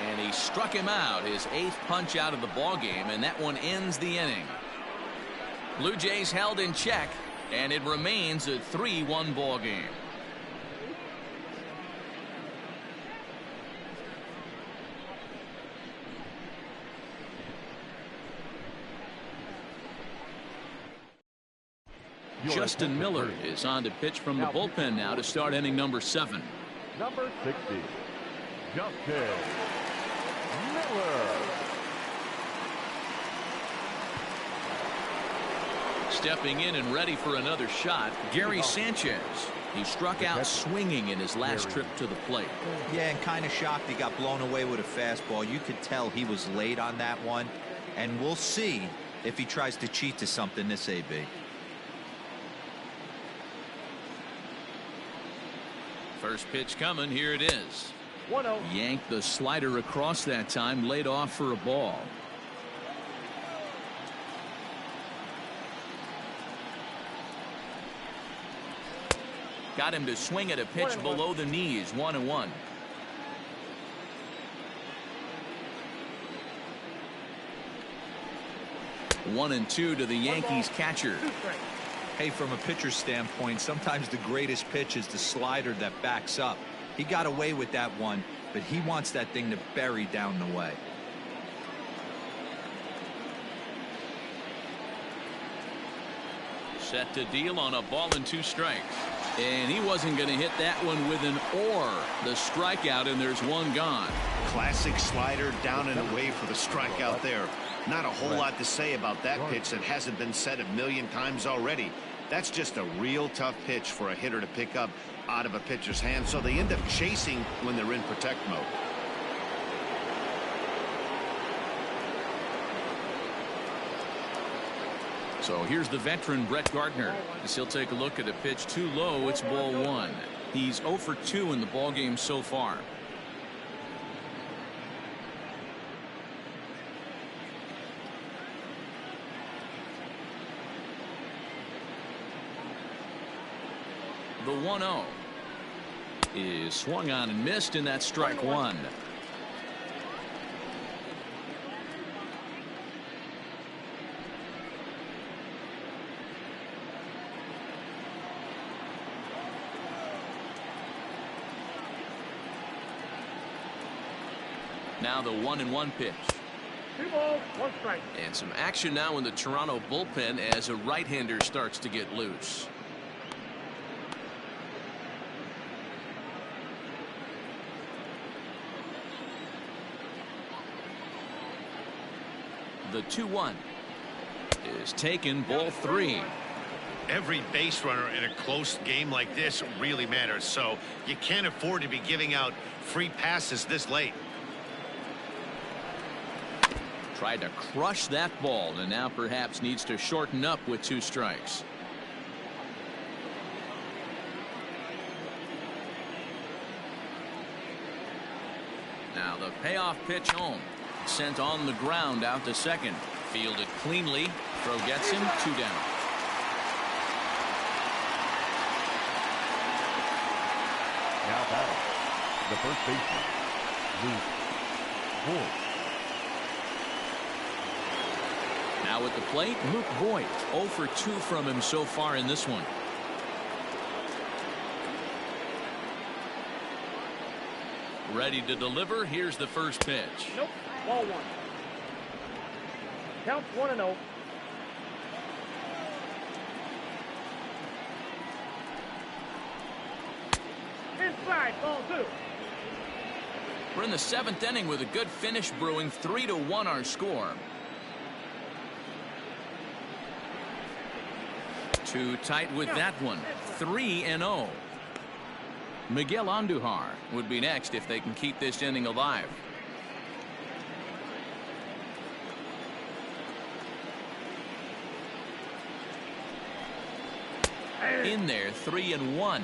And he struck him out, his 8th punch out of the ball game, and that one ends the inning. Blue Jays held in check, and it remains a 3-1 ball game. Justin Miller is on to pitch from the bullpen now to start inning number 7. Number 60, Justin Miller. Stepping in and ready for another shot, Gary Sanchez. He struck out swinging in his last trip to the plate. Yeah, and kind of shocked he got blown away with a fastball. You could tell he was late on that one, and we'll see if he tries to cheat to something this AB. First pitch coming. Here it is. 1-0. Yanked the slider across that time, laid off for a ball. Got him to swing at a pitch below the knees. 1-1. One and 2 to the Yankees catcher. 2 strikes. Hey, from a pitcher's standpoint, sometimes the greatest pitch is the slider that backs up. He got away with that one, but he wants that thing to bury down the way. Set to deal on a ball and 2 strikes. And he wasn't going to hit that one with an or. The strikeout, and there's one gone. Classic slider down and away for the strikeout there. Not a whole lot to say about that pitch that hasn't been said a million times already. That's just a real tough pitch for a hitter to pick up out of a pitcher's hand, so they end up chasing when they're in protect mode. So here's the veteran Brett Gardner as he'll take a look at a pitch too low. It's ball 1. He's 0 for 2 in the ball game so far. The 1-0 is swung on and missed, and that's strike 1. Now the 1-1 pitch. 2 balls, 1 strike. And some action now in the Toronto bullpen as a right-hander starts to get loose. The 2-1 is taken, ball 3. Every base runner in a close game like this really matters, so you can't afford to be giving out free passes this late. Tried to crush that ball and now perhaps needs to shorten up with 2 strikes. Now the payoff pitch home. Sent on the ground out to second. Fielded cleanly. Throw gets him, 2 down. Now batting, the first baseman, Luke Voigt. Now at the plate, Luke Voigt. 0 for 2 from him so far in this one. Ready to deliver. Here's the first pitch. Nope. Ball 1. Count 1-0. Inside, ball 2. We're in the 7th inning with a good finish brewing. 3-1 our score. Too tight with that one. 3-0. Miguel Andujar would be next if they can keep this inning alive. In there, 3-1.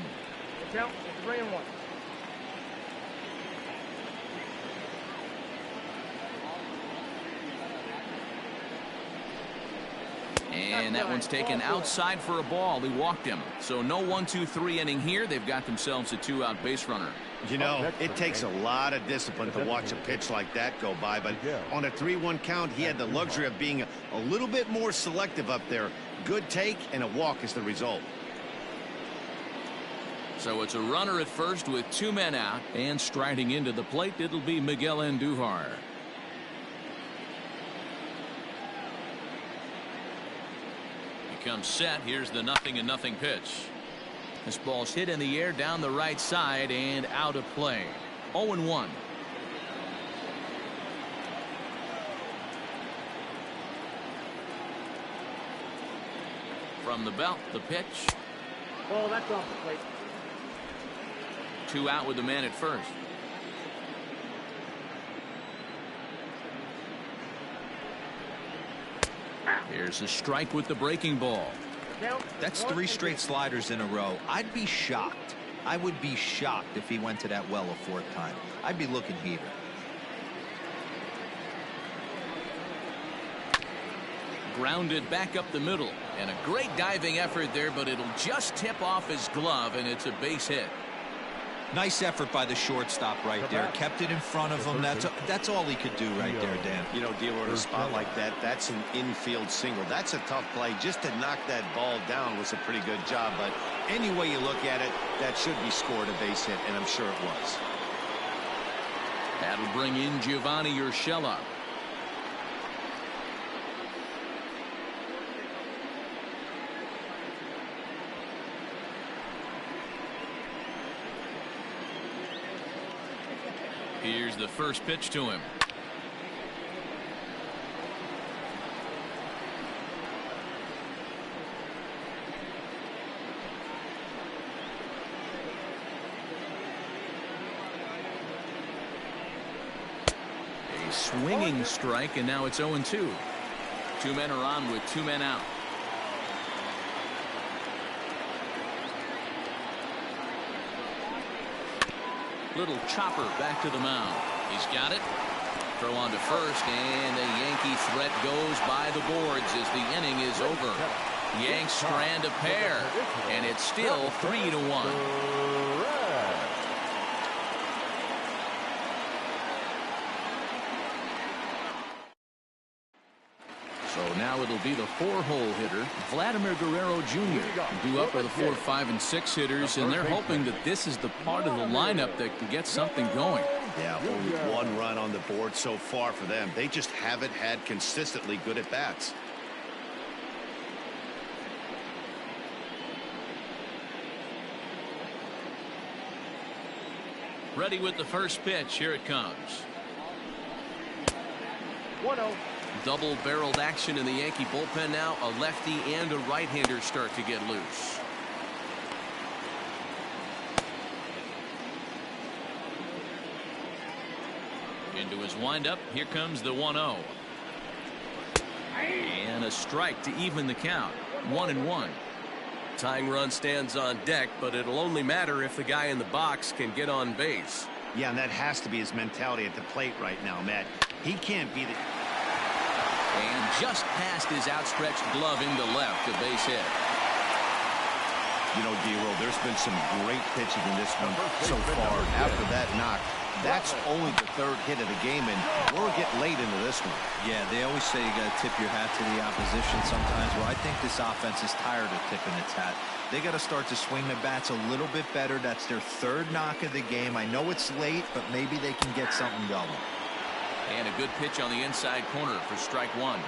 Count 3-1. And that one's taken outside for a ball. He walked him. So no 1-2-3 inning here. They've got themselves a 2-out base runner. You know, it takes a lot of discipline to watch a pitch like that go by, but on a 3-1 count, he had the luxury of being a little bit more selective up there. Good take and a walk is the result. So it's a runner at first with 2 men out, and striding into the plate, it'll be Miguel Andujar. He comes set. Here's the 0-0 pitch. This ball's hit in the air down the right side and out of play. 0-1. From the belt, the pitch. Ball, that's off the plate. 2 out with the man at first. Here's a strike with the breaking ball. That's 3 straight sliders in a row. I'd be shocked. I would be shocked if he went to that well a 4th time. I'd be looking heated. Grounded back up the middle, and a great diving effort there, but it'll just tip off his glove, and it's a base hit. Nice effort by the shortstop right there. Kept it in front of him. That's all he could do right there, Dan. You know, Dealer, in a spot like that, that's an infield single. That's a tough play. Just to knock that ball down was a pretty good job, but any way you look at it, that should be scored a base hit, and I'm sure it was. That'll bring in Giovanni Urshela. Here's the first pitch to him. A swinging strike, and now it's 0-2. 2 men are on with 2 men out. Little chopper back to the mound. He's got it. Throw on to first, and the Yankee threat goes by the boards as the inning is over. Yanks strand a pair, and it's still 3-1. So now it'll be the 4-hole hitter, Vladimir Guerrero Jr. due up are the 4, 5, and 6 hitters, and they're hoping that this is the part of the lineup that can get something going. Yeah, only 1 run on the board so far for them. They just haven't had consistently good at bats. Ready with the first pitch. Here it comes. 1-0. Double-barreled action in the Yankee bullpen now. A lefty and a right-hander start to get loose. Into his windup. Here comes the 1-0. And a strike to even the count. 1-1. Tying run stands on deck, but it'll only matter if the guy in the box can get on base. Yeah, and that has to be his mentality at the plate right now, Matt. He can't be the... And just past his outstretched glove into left, a base hit. You know, D-Roll, there's been some great pitching in this one so far. After that knock, that's only the 3rd hit of the game, and we're getting late into this one. Yeah, they always say you got to tip your hat to the opposition sometimes. Well, I think this offense is tired of tipping its hat. They got to start to swing the bats a little bit better. That's their 3rd knock of the game. I know it's late, but maybe they can get something going. And a good pitch on the inside corner for strike 1.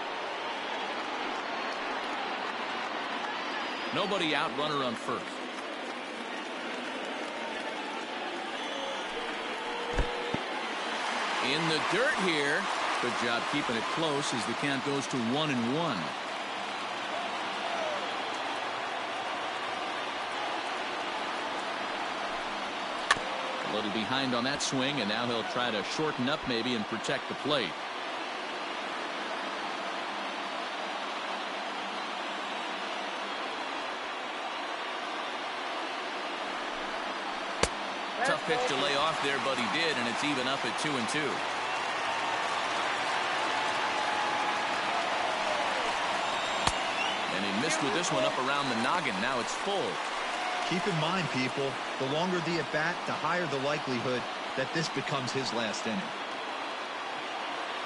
Nobody out, runner on first. In the dirt here. Good job keeping it close as the count goes to 1-1. A little behind on that swing, and now he'll try to shorten up maybe and protect the plate. Tough pitch to lay off there, but he did, and it's even up at 2-2. And he missed with this one up around the noggin. Now it's full. Keep in mind, people, the longer the at-bat, the higher the likelihood that this becomes his last inning.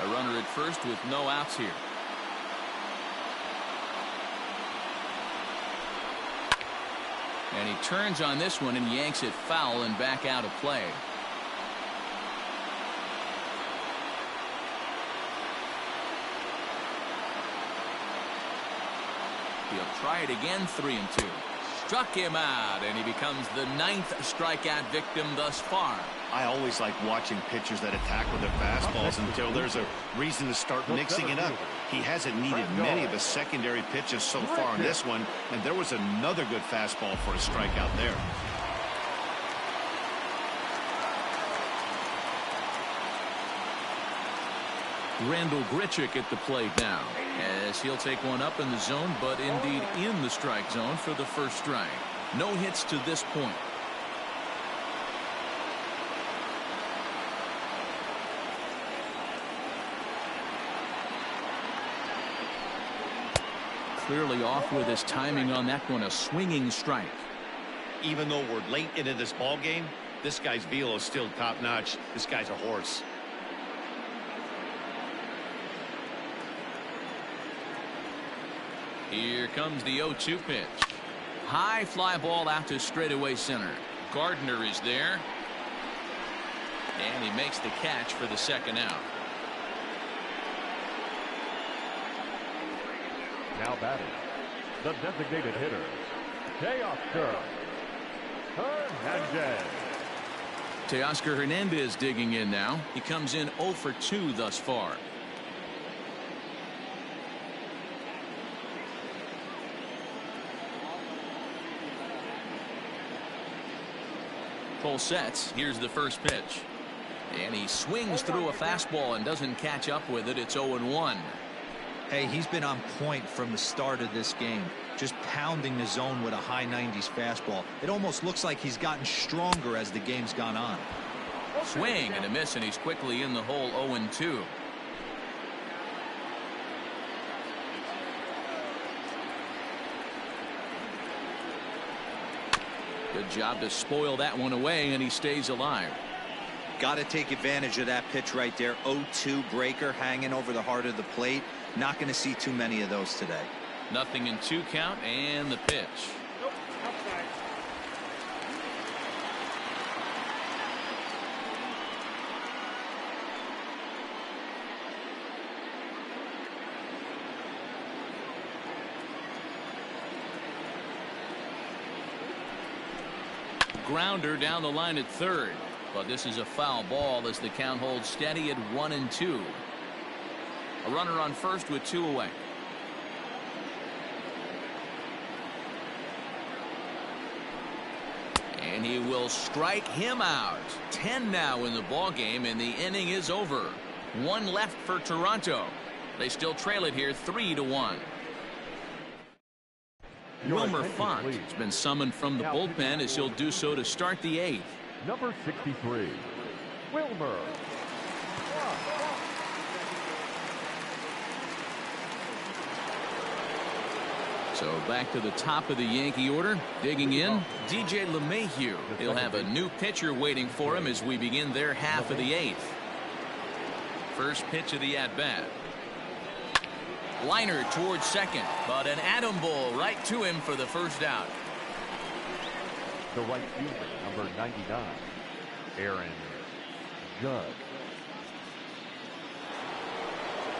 A runner at first with no outs here. And he turns on this one and yanks it foul and back out of play. He'll try it again, 3-2. Struck him out, and he becomes the 9th strikeout victim thus far. I always like watching pitchers that attack with their fastballs until there's a reason to start mixing it up. He hasn't needed many of his secondary pitches so far in this one, and there was another good fastball for a strikeout there. Randall Grichuk at the plate now, as he'll take one up in the zone, but indeed in the strike zone for the first strike. No hits to this point. Clearly off with his timing on that one, a swinging strike. Even though we're late into this ball game, this guy's velo is still top-notch. This guy's a horse. Here comes the 0-2 pitch. High fly ball out to straightaway center. Gardner is there. And he makes the catch for the 2nd out. Now batting, the designated hitter, Teoscar Hernandez. Teoscar Hernandez digging in now. He comes in 0 for 2 thus far. Full sets. Here's the first pitch. And he swings through a fastball and doesn't catch up with it. It's 0-1. Hey, he's been on point from the start of this game, just pounding the zone with a high 90s fastball. It almost looks like he's gotten stronger as the game's gone on. Swing and a miss, and he's quickly in the hole. 0-2. Good job to spoil that one away, and he stays alive. Got to take advantage of that pitch right there. 0-2 breaker hanging over the heart of the plate. Not going to see too many of those today. 0-2 count and the pitch. Nope, outside. Grounder down the line at third, but this is a foul ball as the count holds steady at 1-2. A runner on first with 2 away. And he will strike him out. 10 now in the ball game, and the inning is over. 1 left for Toronto. They still trail it here 3-1. Wilmer Font has been summoned from the bullpen as he'll do so to start the 8th. Number 63, Wilmer. So back to the top of the Yankee order. Digging in, DJ LeMahieu. He'll have a new pitcher waiting for him as we begin their half of the 8th. First pitch of the at-bat. Liner towards second, but an atom ball right to him for the first out. The right fielder, number 99, Aaron Judge.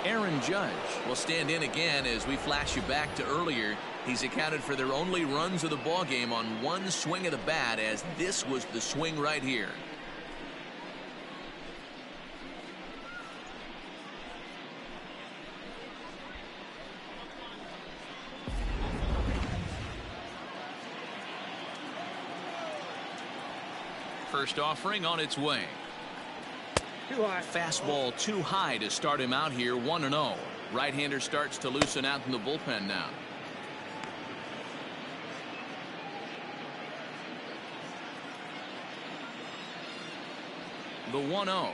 Aaron Judge will stand in again as we flash you back to earlier. He's accounted for their only runs of the ball game on 1 swing of the bat, as this was the swing right here. First offering on its way. Too high. Fastball too high to start him out here. 1-0. Right-hander starts to loosen out in the bullpen now. The 1-0.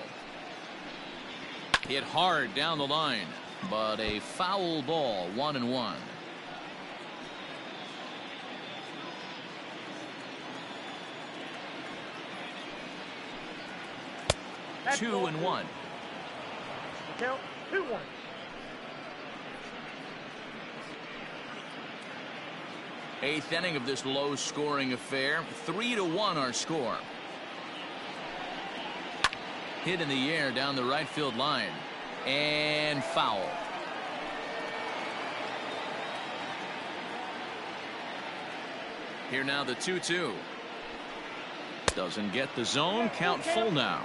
Hit hard down the line, but a foul ball. 1-1. That's 2-1. Count 2-1. Eighth inning of this low-scoring affair. 3-1 our score. Hit in the air down the right field line, and foul. Here now the 2-2. Doesn't get the zone. Count full now.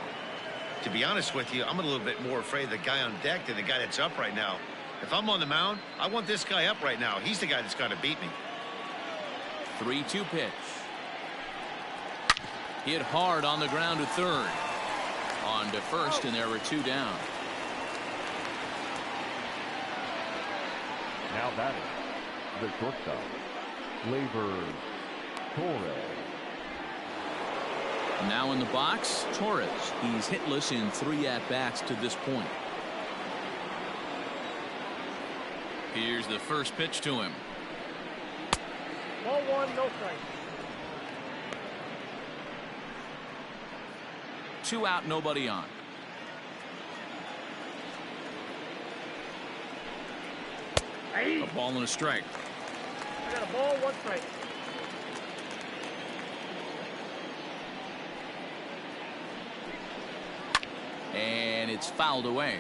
To be honest with you, I'm a little bit more afraid of the guy on deck than the guy that's up right now. If I'm on the mound, I want this guy up right now. He's the guy that's got to beat me. 3-2 pitch. Hit hard on the ground to third. On to first, and there were 2 down. Now batting, the shortstop, Gleyber Torres. Now in the box, Torres. He's hitless in 3 at-bats to this point. Here's the first pitch to him. Ball 1, no strike. 2 out, nobody on. Hey, A ball and a strike. I got a ball, 1 strike. And it's fouled away.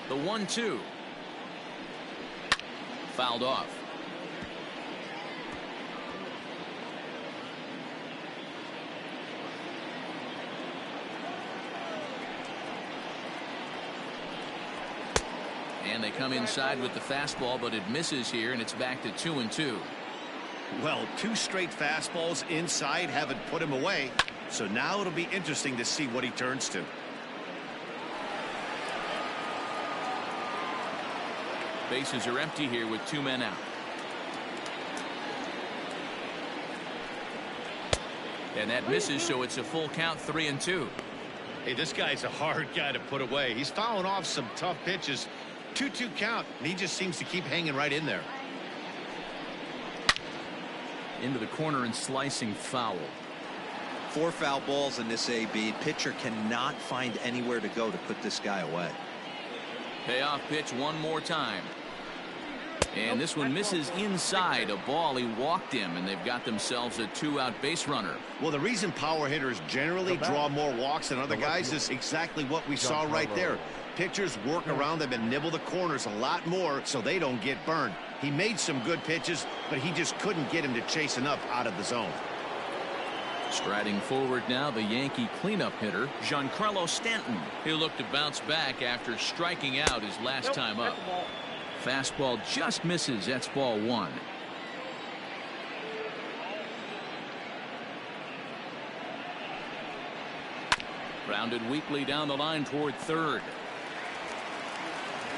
The 1-2. Fouled off. And they come inside with the fastball, but it misses here, and it's back to 2-2. Well, 2 straight fastballs inside haven't put him away. So now it'll be interesting to see what he turns to. Bases are empty here with 2 men out. And that misses, so it's a full count, 3-2. Hey, this guy's a hard guy to put away. He's fouling off some tough pitches. 2-2 count, and he just seems to keep hanging right in there. into the corner and slicing foul. 4 foul balls in this AB. Pitcher cannot find anywhere to go to put this guy away. Payoff pitch one more time. And this one misses inside a ball. He walked him, and they've got themselves a 2-out base runner. Well, the reason power hitters generally draw more walks than other guys is exactly what we saw right there. Pitchers work around them and nibble the corners a lot more so they don't get burned. He made some good pitches, but he just couldn't get him to chase enough out of the zone. Striding forward now, the Yankee cleanup hitter, Giancarlo Stanton. He'll look to bounce back after striking out his last time up. Fastball just misses. That's ball 1. Grounded weakly down the line toward third.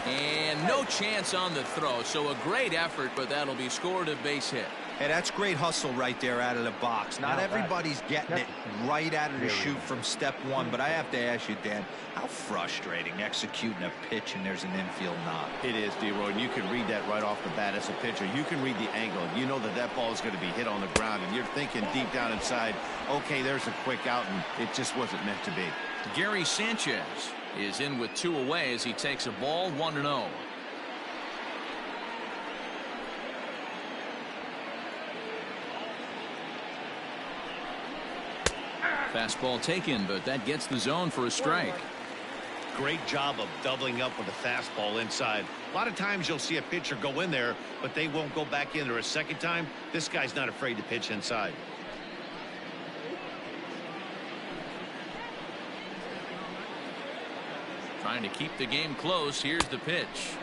And no chance on the throw, so a great effort, but that'll be scored a base hit. Hey, that's great hustle right there out of the box. Not everybody's getting it right out of the chute from step 1, but I have to ask you, Dan, how frustrating executing a pitch and there's an infield knock. It is, D-Roy, and you can read that right off the bat as a pitcher. You can read the angle. You know that that ball is going to be hit on the ground, and you're thinking deep down inside, okay, there's a quick out, and it just wasn't meant to be. Gary Sanchez is in with 2 away as he takes a ball 1-0. Fastball taken, but that gets the zone for a strike. Great job of doubling up with a fastball inside. A lot of times you'll see a pitcher go in there, but they won't go back in there a second time. This guy's not afraid to pitch inside. Trying to keep the game close. Here's the pitch.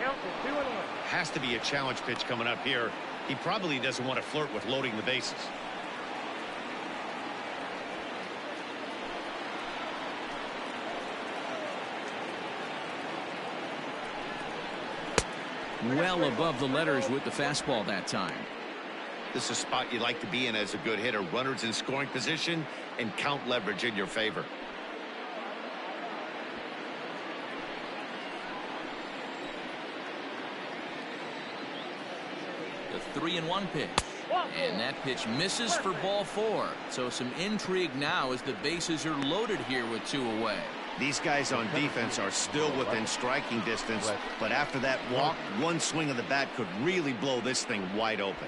Has to be a challenge pitch coming up here. He probably doesn't want to flirt with loading the bases. Well above the letters with the fastball that time. This is a spot you like to be in as a good hitter. Runners in scoring position and count leverage in your favor. The 3-1 pitch. And that pitch misses for ball 4. So some intrigue now as the bases are loaded here with 2 away. These guys on defense are still within striking distance, but after that walk, one swing of the bat could really blow this thing wide open.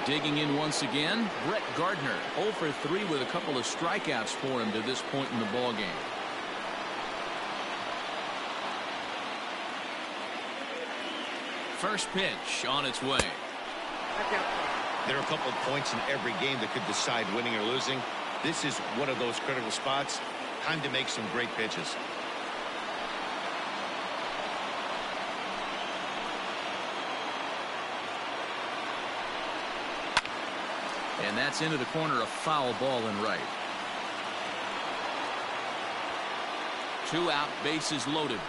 Digging in once again, Brett Gardner, 0 for 3 with a couple of strikeouts for him to this point in the ballgame. First pitch on its way. There are a couple of points in every game that could decide winning or losing. This is one of those critical spots. Time to make some great pitches. And that's into the corner, a foul ball in right. 2 out, bases loaded.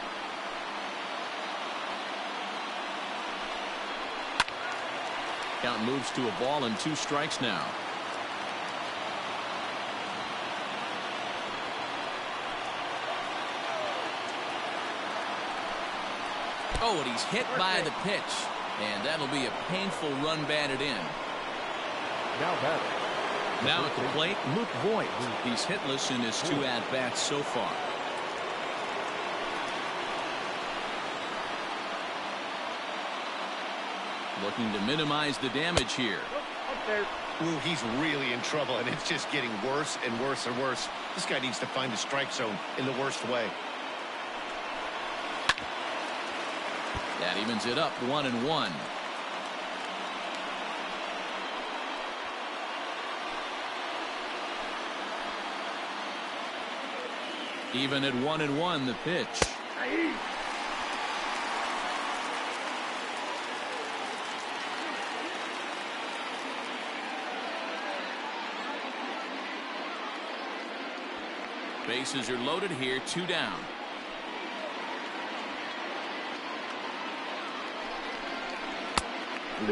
Count moves to a ball and 2 strikes now. Oh, and he's hit by the pitch. And that'll be a painful run batted in. Now at the plate, Luke Voigt. He's hitless in his 2 at-bats so far. Looking to minimize the damage here. Ooh, he's really in trouble, and it's just getting worse and worse and worse. This guy needs to find the strike zone in the worst way. That evens it up 1-1. Even at 1-1, the pitch. Bases are loaded here, 2 down.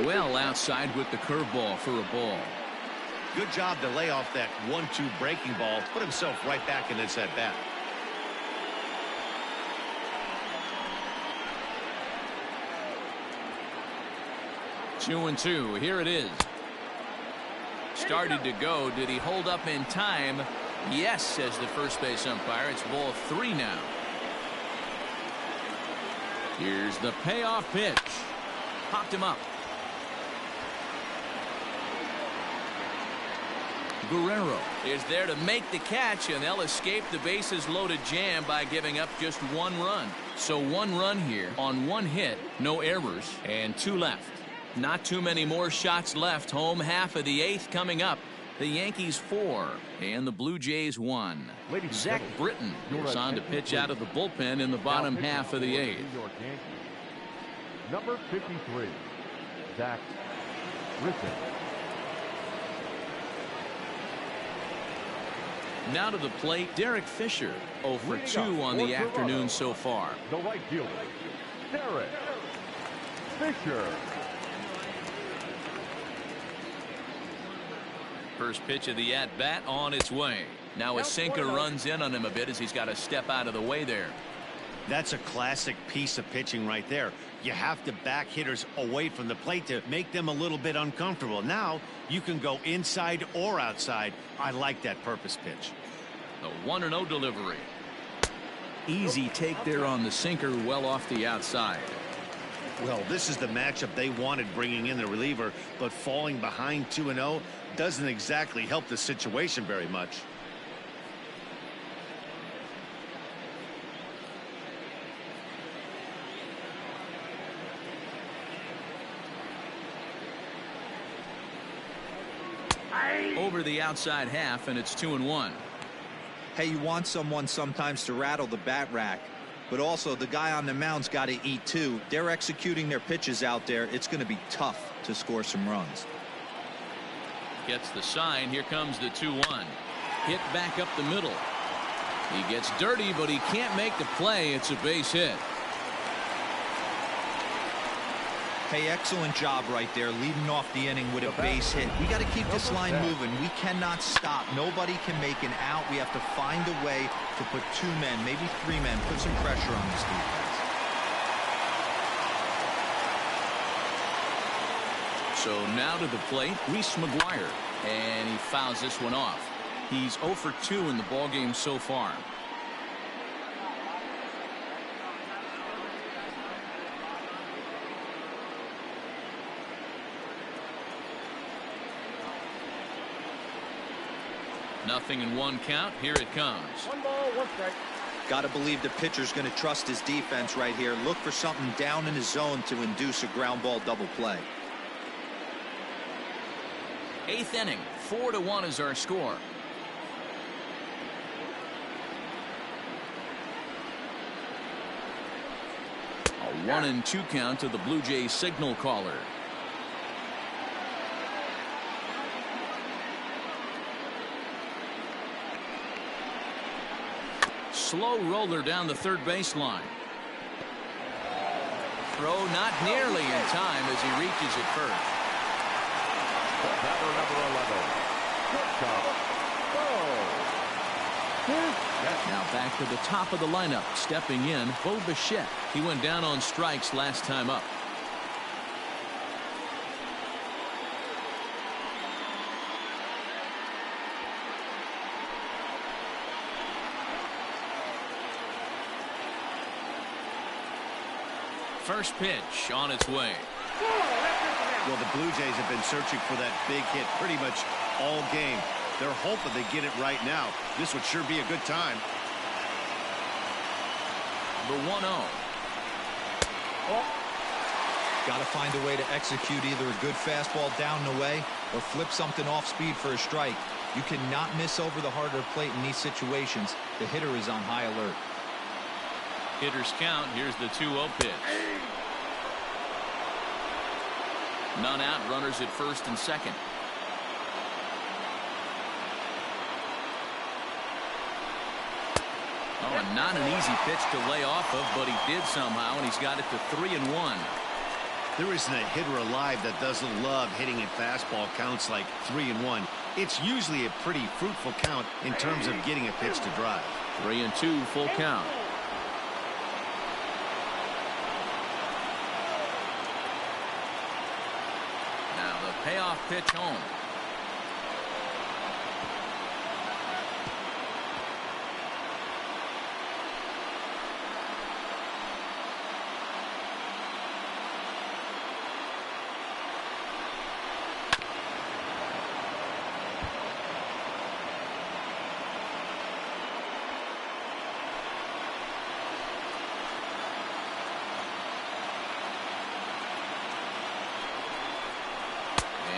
Well outside with the curveball for a ball. Good job to lay off that 1-2 breaking ball. Put himself right back in this at bat. 2-2. Here it is. Started to go. Did he hold up in time? Yes, says the first base umpire. It's ball 3 now. Here's the payoff pitch. Popped him up. Guerrero is there to make the catch, and they'll escape the bases loaded jam by giving up just 1 run. So 1 run here on 1 hit, no errors, and 2 left. Not too many more shots left. Home half of the 8th coming up. The Yankees 4 and the Blue Jays 1. Zach Britton is on to pitch out of the bullpen in the bottom half of the 8th. Number 53, Zach Britton. Now to the plate, Derek Fisher, 0 for 2 on the afternoon so far. The right fielder, Derek Fisher. First pitch of the at-bat on its way. Now a sinker runs in on him a bit as he's got to step out of the way there. That's a classic piece of pitching right there. You have to back hitters away from the plate to make them a little bit uncomfortable. Now you can go inside or outside. I like that purpose pitch. The 1-0 delivery. Easy take there on the sinker, well off the outside. Well, this is the matchup they wanted, bringing in the reliever, but falling behind 2-0 doesn't exactly help the situation very much. Over the outside half, and it's 2-1. Hey, you want someone sometimes to rattle the bat rack, but also the guy on the mound's got to eat too. They're executing their pitches out there. It's going to be tough to score some runs. Gets the sign. Here comes the 2-1. Hit back up the middle. He gets dirty, but he can't make the play. It's a base hit. Hey, excellent job right there, leading off the inning with a base hit. We got to keep this line moving. We cannot stop. Nobody can make an out. We have to find a way to put 2 men, maybe 3 men, put some pressure on this defense. So now to the plate, Reese McGuire, and he fouls this one off. He's 0 for 2 in the ballgame so far. Nothing in 1 count. Here it comes. 1 ball, 1 strike. Got to believe the pitcher's going to trust his defense right here. Look for something down in his zone to induce a ground ball double play. 8th inning, 4-1 is our score. A 1-2 count to the Blue Jays signal caller. Slow roller down the third baseline. Throw not nearly in time as he reaches it first. Batter number 11. Now back to the top of the lineup. Stepping in, Bo Bichette. He went down on strikes last time up. First pitch on its way. Well, the Blue Jays have been searching for that big hit pretty much all game. They're hoping they get it right now. This would sure be a good time. The 1-0. Got to find a way to execute either a good fastball down and away or flip something off speed for a strike. You cannot miss over the harder plate in these situations. The hitter is on high alert. Hitters count. Here's the 2-0 pitch. None out. Runners at first and second. Oh, and not an easy pitch to lay off of, but he did somehow, and he's got it to 3-1. There isn't a hitter alive that doesn't love hitting at fastball counts like 3-1. It's usually a pretty fruitful count in terms of getting a pitch to drive. 3-2, full count. pitch home.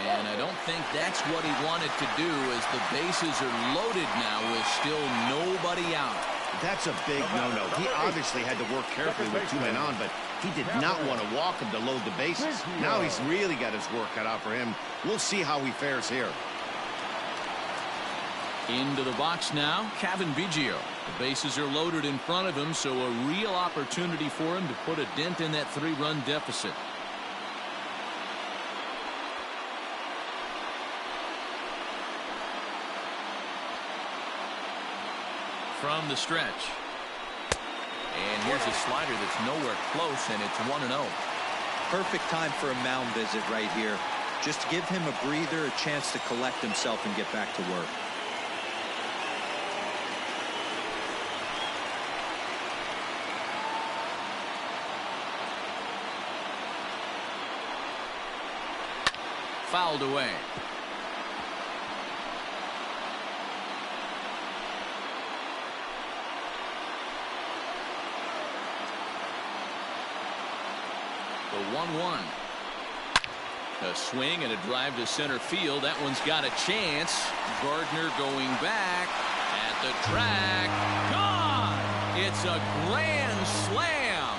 And I don't think that's what he wanted to do, as the bases are loaded now with still nobody out. That's a big no-no. He obviously had to work carefully with 2 men on, but he did not want to walk him to load the bases. Now he's really got his work cut out for him. We'll see how he fares here. Into the box now, Kevin Biggio. The bases are loaded in front of him, so a real opportunity for him to put a dent in that 3-run deficit. From the stretch. And here's a slider that's nowhere close, and it's 1-0. Perfect time for a mound visit right here. Just to give him a breather, a chance to collect himself and get back to work. Fouled away. The 1-1. A swing and a drive to center field. That one's got a chance. Gardner going back at the track. Gone! It's a grand slam.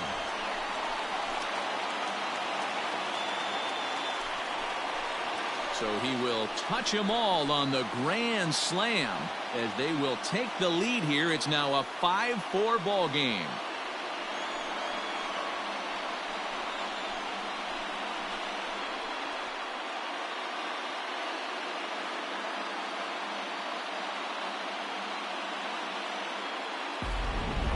So he will touch them all on the grand slam as they will take the lead here. It's now a 5-4 ball game.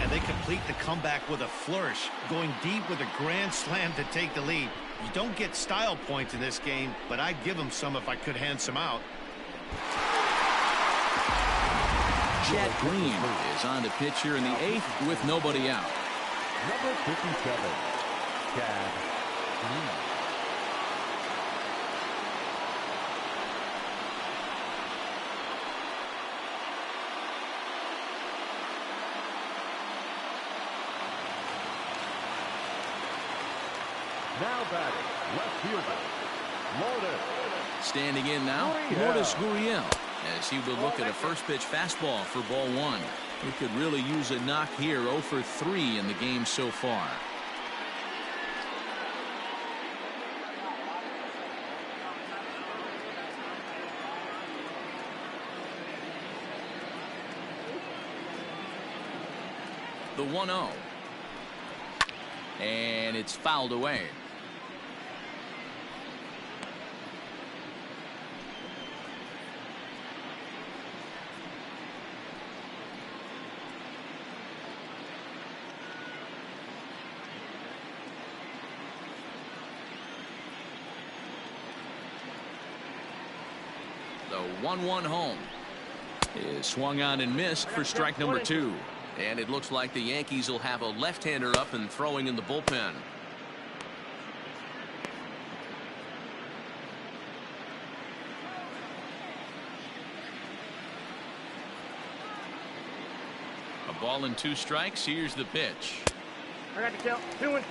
They complete the comeback with a flourish, going deep with a grand slam to take the lead. You don't get style points in this game, but I'd give them some if I could hand some out. Chad Green is on the pitch here in the 8th with nobody out. Number 57, Chad Green. Now batting, left fielder, Lourdes. Standing in now, Lourdes Gurriel, as he will look at a first pitch fastball for ball 1. He could really use a knock here. 0 for 3 in the game so far. The 1-0. And it's fouled away. The 1-1 home is swung on and missed for strike number 2. And it looks like the Yankees will have a left-hander up and throwing in the bullpen. A ball and 2 strikes. Here's the pitch. I got the count. 2-2.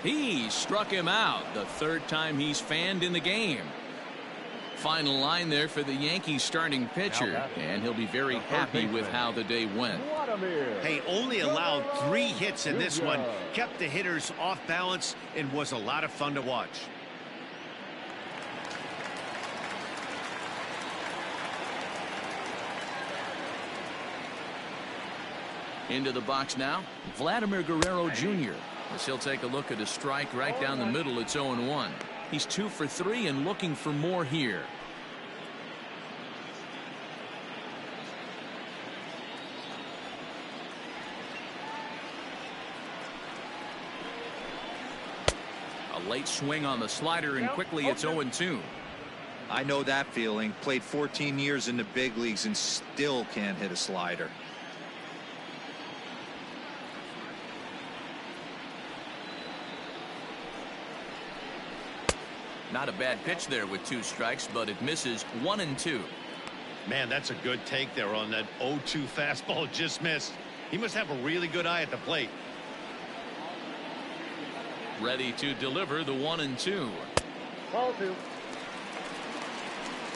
He struck him out, the 3rd time he's fanned in the game. Final line there for the Yankees starting pitcher, and he'll be very happy with how the day went. Hey, only allowed 3 hits in this one, kept the hitters off balance, and was a lot of fun to watch. Into the box now, Vladimir Guerrero Jr. as he'll take a look at a strike right down the middle. It's 0-1. He's 2 for 3 and looking for more here. late swing on the slider, and quickly it's 0-2. I know that feeling. Played 14 years in the big leagues and still can't hit a slider. Not a bad pitch there with 2 strikes, but it misses 1-2. Man, that's a good take there on that 0-2 fastball. Just missed. He must have a really good eye at the plate. Ready to deliver the 1-2. Ball 2.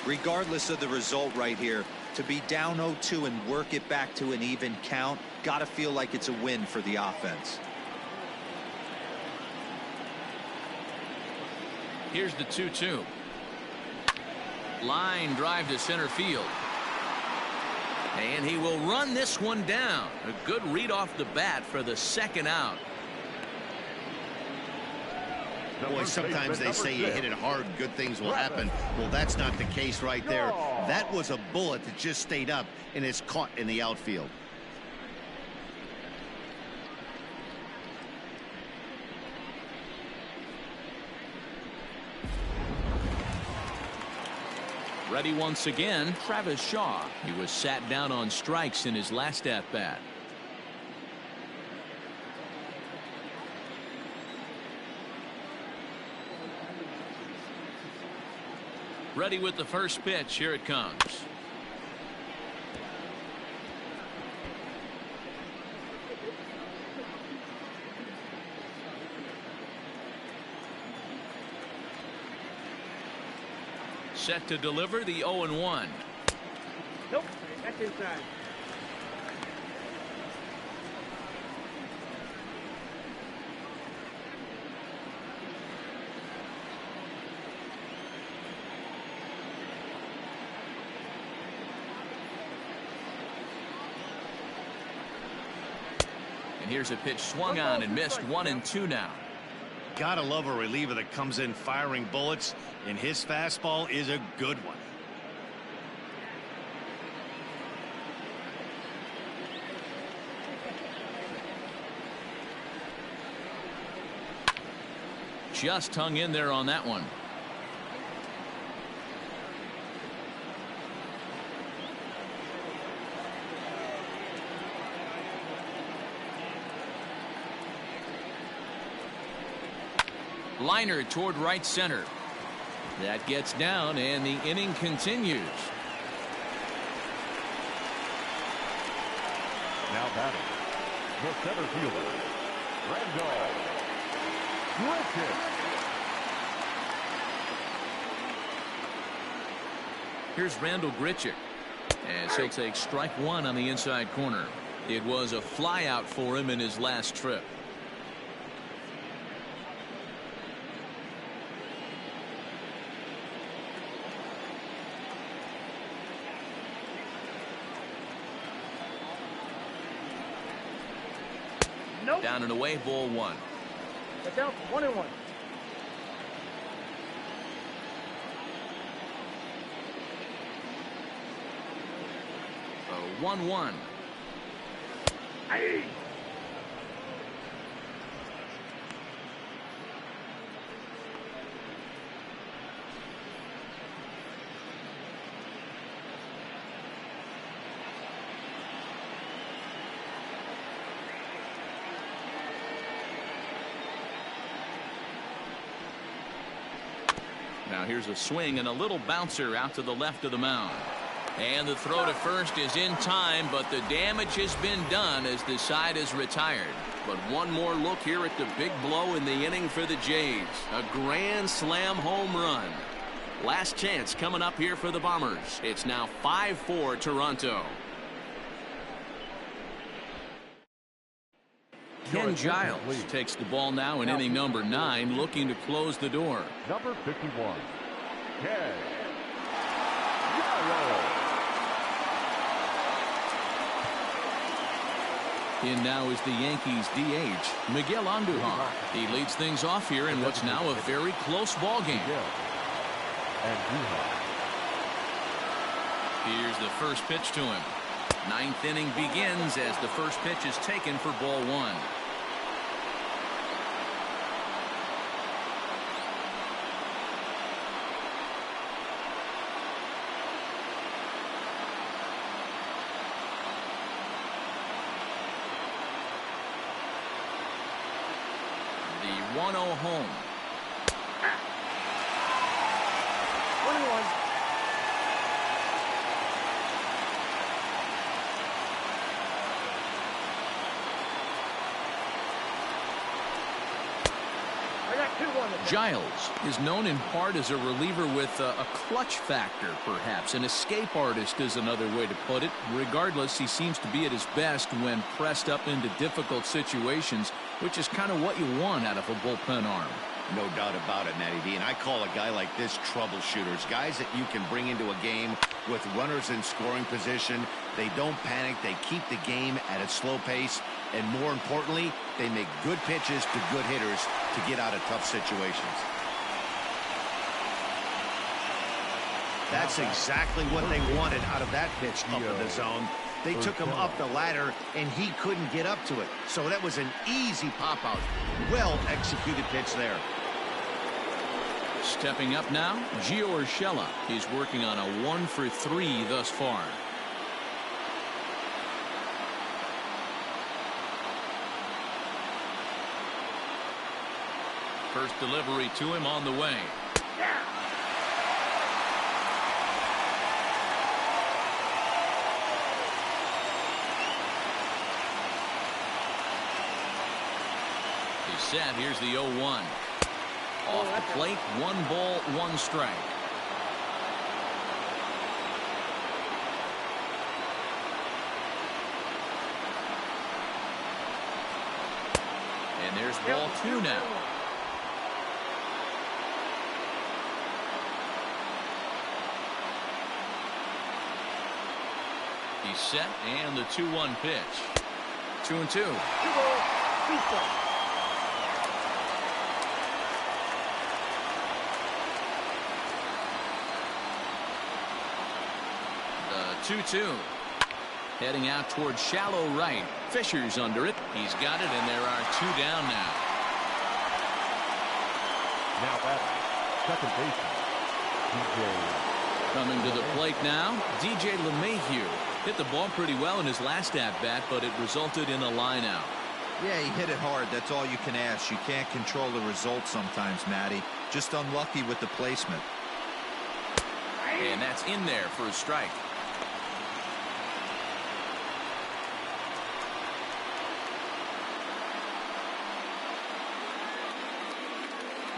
Regardless of the result right here, to be down 0-2 and work it back to an even count, gotta feel like it's a win for the offense. Here's the 2-2. Line drive to center field. And he will run this one down. A good read off the bat for the second out. Boy, sometimes they say you hit it hard, good things will happen. Well, that's not the case right there. That was a bullet that just stayed up and is caught in the outfield. Ready once again, Travis Shaw. He was sat down on strikes in his last at-bat. Ready with the first pitch. Here it comes. Set to deliver the 0-1. Nope, that's inside. And here's a pitch swung on and missed. 1-2 now. Gotta love a reliever that comes in firing bullets, and his fastball is a good one. Just hung in there on that one. Liner toward right center. That gets down, and the inning continues. Now batting, the center fielder, Randall Griffin. Here's Randall Grichuk as he'll take strike 1 on the inside corner. It was a fly out for him in his last trip. Nope. Down and away, ball 1. That's out. 1-1. A 1-1. Hey. Now here's a swing and a little bouncer out to the left of the mound. And the throw to first is in time, but the damage has been done as the side is retired. But one more look here at the big blow in the inning for the Jays. A grand slam home run. Last chance coming up here for the Bombers. It's now 5-4 Toronto. Ken Giles takes the ball now in inning number 9, looking to close the door. Number 51, Ken Giles. In now is the Yankees DH, Miguel Andujar. He leads things off here in what's now a very close ball game. Here's the first pitch to him. 9th inning begins as the first pitch is taken for ball 1. The 1-0 home. 21. I got 2-1. Giles is known in part as a reliever with a clutch factor, perhaps. An escape artist is another way to put it. Regardless, he seems to be at his best when pressed up into difficult situations, which is kind of what you want out of a bullpen arm. No doubt about it, Matty V. And I call a guy like this troubleshooters. Guys that you can bring into a game with runners in scoring position. They don't panic. They keep the game at a slow pace. And more importantly, they make good pitches to good hitters to get out of tough situations. That's exactly what they wanted out of that pitch up in the zone. They took him up the ladder, and he couldn't get up to it. So that was an easy pop-out. Well-executed pitch there. Stepping up now, Gio Urshela. He's working on a 1-for-3 thus far. First delivery to him on the way. He's set. Here's the 0-1. Off the plate, 1 ball, 1 strike. And there's ball 2 now. He's set, and the 2-1 pitch. 2-2. 2 balls, 2 strikes. The 2-2. Heading out towards shallow right. Fisher's under it. He's got it, and there are 2 down now. Now at second baseman, DJ. Coming to the plate now, DJ LeMahieu. Hit the ball pretty well in his last at-bat, but it resulted in a line-out. Yeah, he hit it hard. That's all you can ask. You can't control the result sometimes, Matty. Just unlucky with the placement. And that's in there for a strike.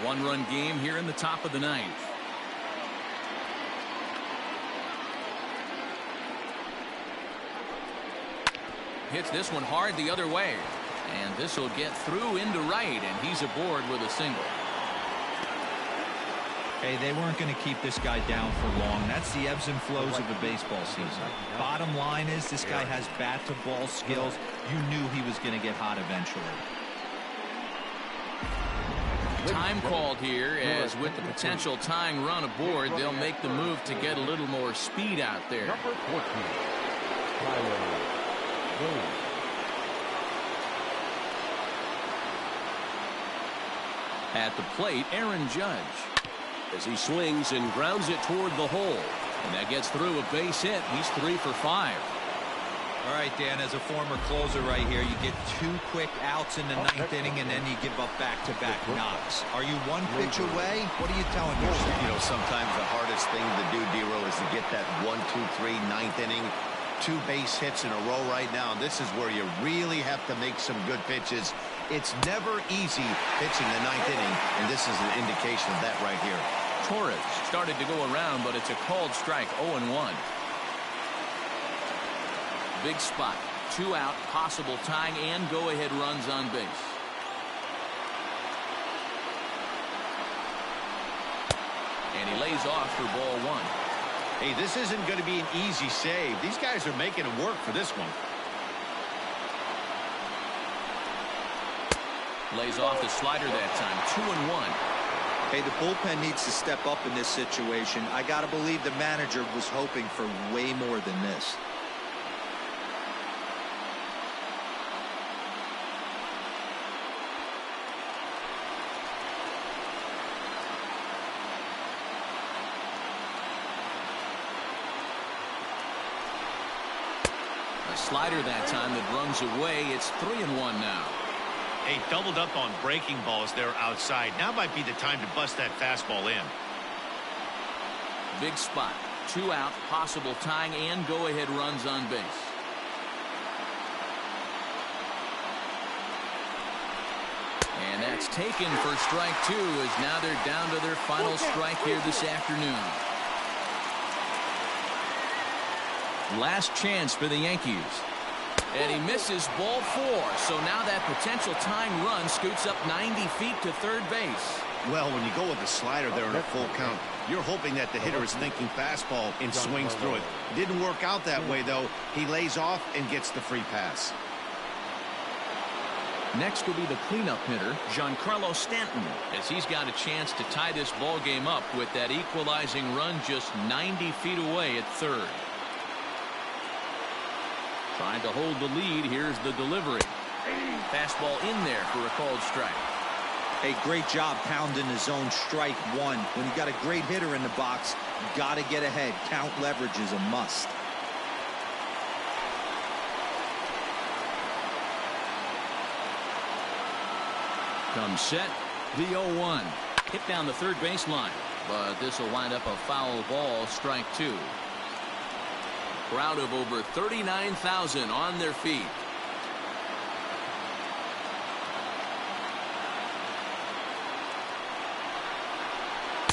One-run game here in the top of the 9th. Hits this one hard the other way. And this will get through into right, and he's aboard with a single. Hey, they weren't going to keep this guy down for long. That's the ebbs and flows of a baseball season. Bottom line is this guy has bat-to-ball skills. You knew he was going to get hot eventually. Time called here, as with the potential tying run aboard, they'll make the move to get a little more speed out there. Number 14, Tyler Williams. At the plate, Aaron Judge. As he swings and grounds it toward the hole. And that gets through a base hit. He's 3 for 5. All right, Dan, as a former closer right here, you get 2 quick outs in the 9th inning, and then you give up back-to-back knocks. Are you 1 pitch away? What are you telling yourself? You know, sometimes the hardest thing to do, D-Row, is to get that 1, 2, 3, 9th inning. 2 base hits in a row right now. This is where you really have to make some good pitches. It's never easy pitching the 9th inning, and this is an indication of that right here. Torres started to go around, but it's a called strike. 0-1. Big spot. 2 out, possible tying and go-ahead runs on base. And he lays off for ball 1. Hey, this isn't going to be an easy save. These guys are making it work for this one. Lays off the slider that time. 2-1. Hey, the bullpen needs to step up in this situation. I got to believe the manager was hoping for way more than this. A slider that time that runs away. It's 3-1 now. Hey, doubled up on breaking balls there outside. Now might be the time to bust that fastball in. Big spot. 2 out, possible tying and go-ahead runs on base. And that's taken for strike 2, as now they're down to their final strike here this afternoon. Last chance for the Yankees. And he misses ball 4. So now that potential tying run scoots up 90 feet to third base. Well, when you go with a slider there in a full count, you're hoping that the hitter is thinking fastball and swings through it. Didn't work out that way, though. He lays off and gets the free pass. Next will be the cleanup hitter, Giancarlo Stanton, as he's got a chance to tie this ball game up with that equalizing run just 90 feet away at third. Trying to hold the lead. Here's the delivery. Fastball in there for a called strike. Hey, great job pounding the zone strike 1. When you got a great hitter in the box, you got to get ahead. Count leverage is a must. Comes set. The 0-1. Hit down the third baseline. But this will wind up a foul ball. Strike 2. Crowd of over 39,000 on their feet.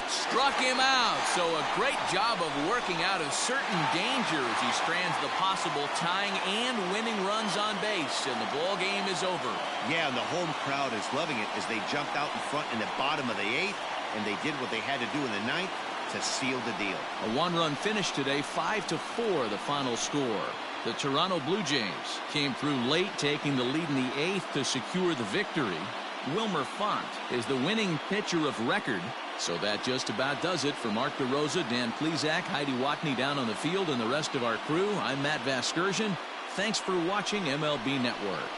Struck him out. So a great job of working out a certain danger as he strands the possible tying and winning runs on base, and the ball game is over. Yeah, and the home crowd is loving it as they jumped out in front in the bottom of the 8th, and they did what they had to do in the 9th to seal the deal. A 1-run finish today, 5-4 the final score. The Toronto Blue Jays came through late, taking the lead in the 8th to secure the victory. Wilmer Font is the winning pitcher of record. So that just about does it. For Mark DeRosa, Dan Plesac, Heidi Watney down on the field, and the rest of our crew, I'm Matt Vasgersian. Thanks for watching MLB Network.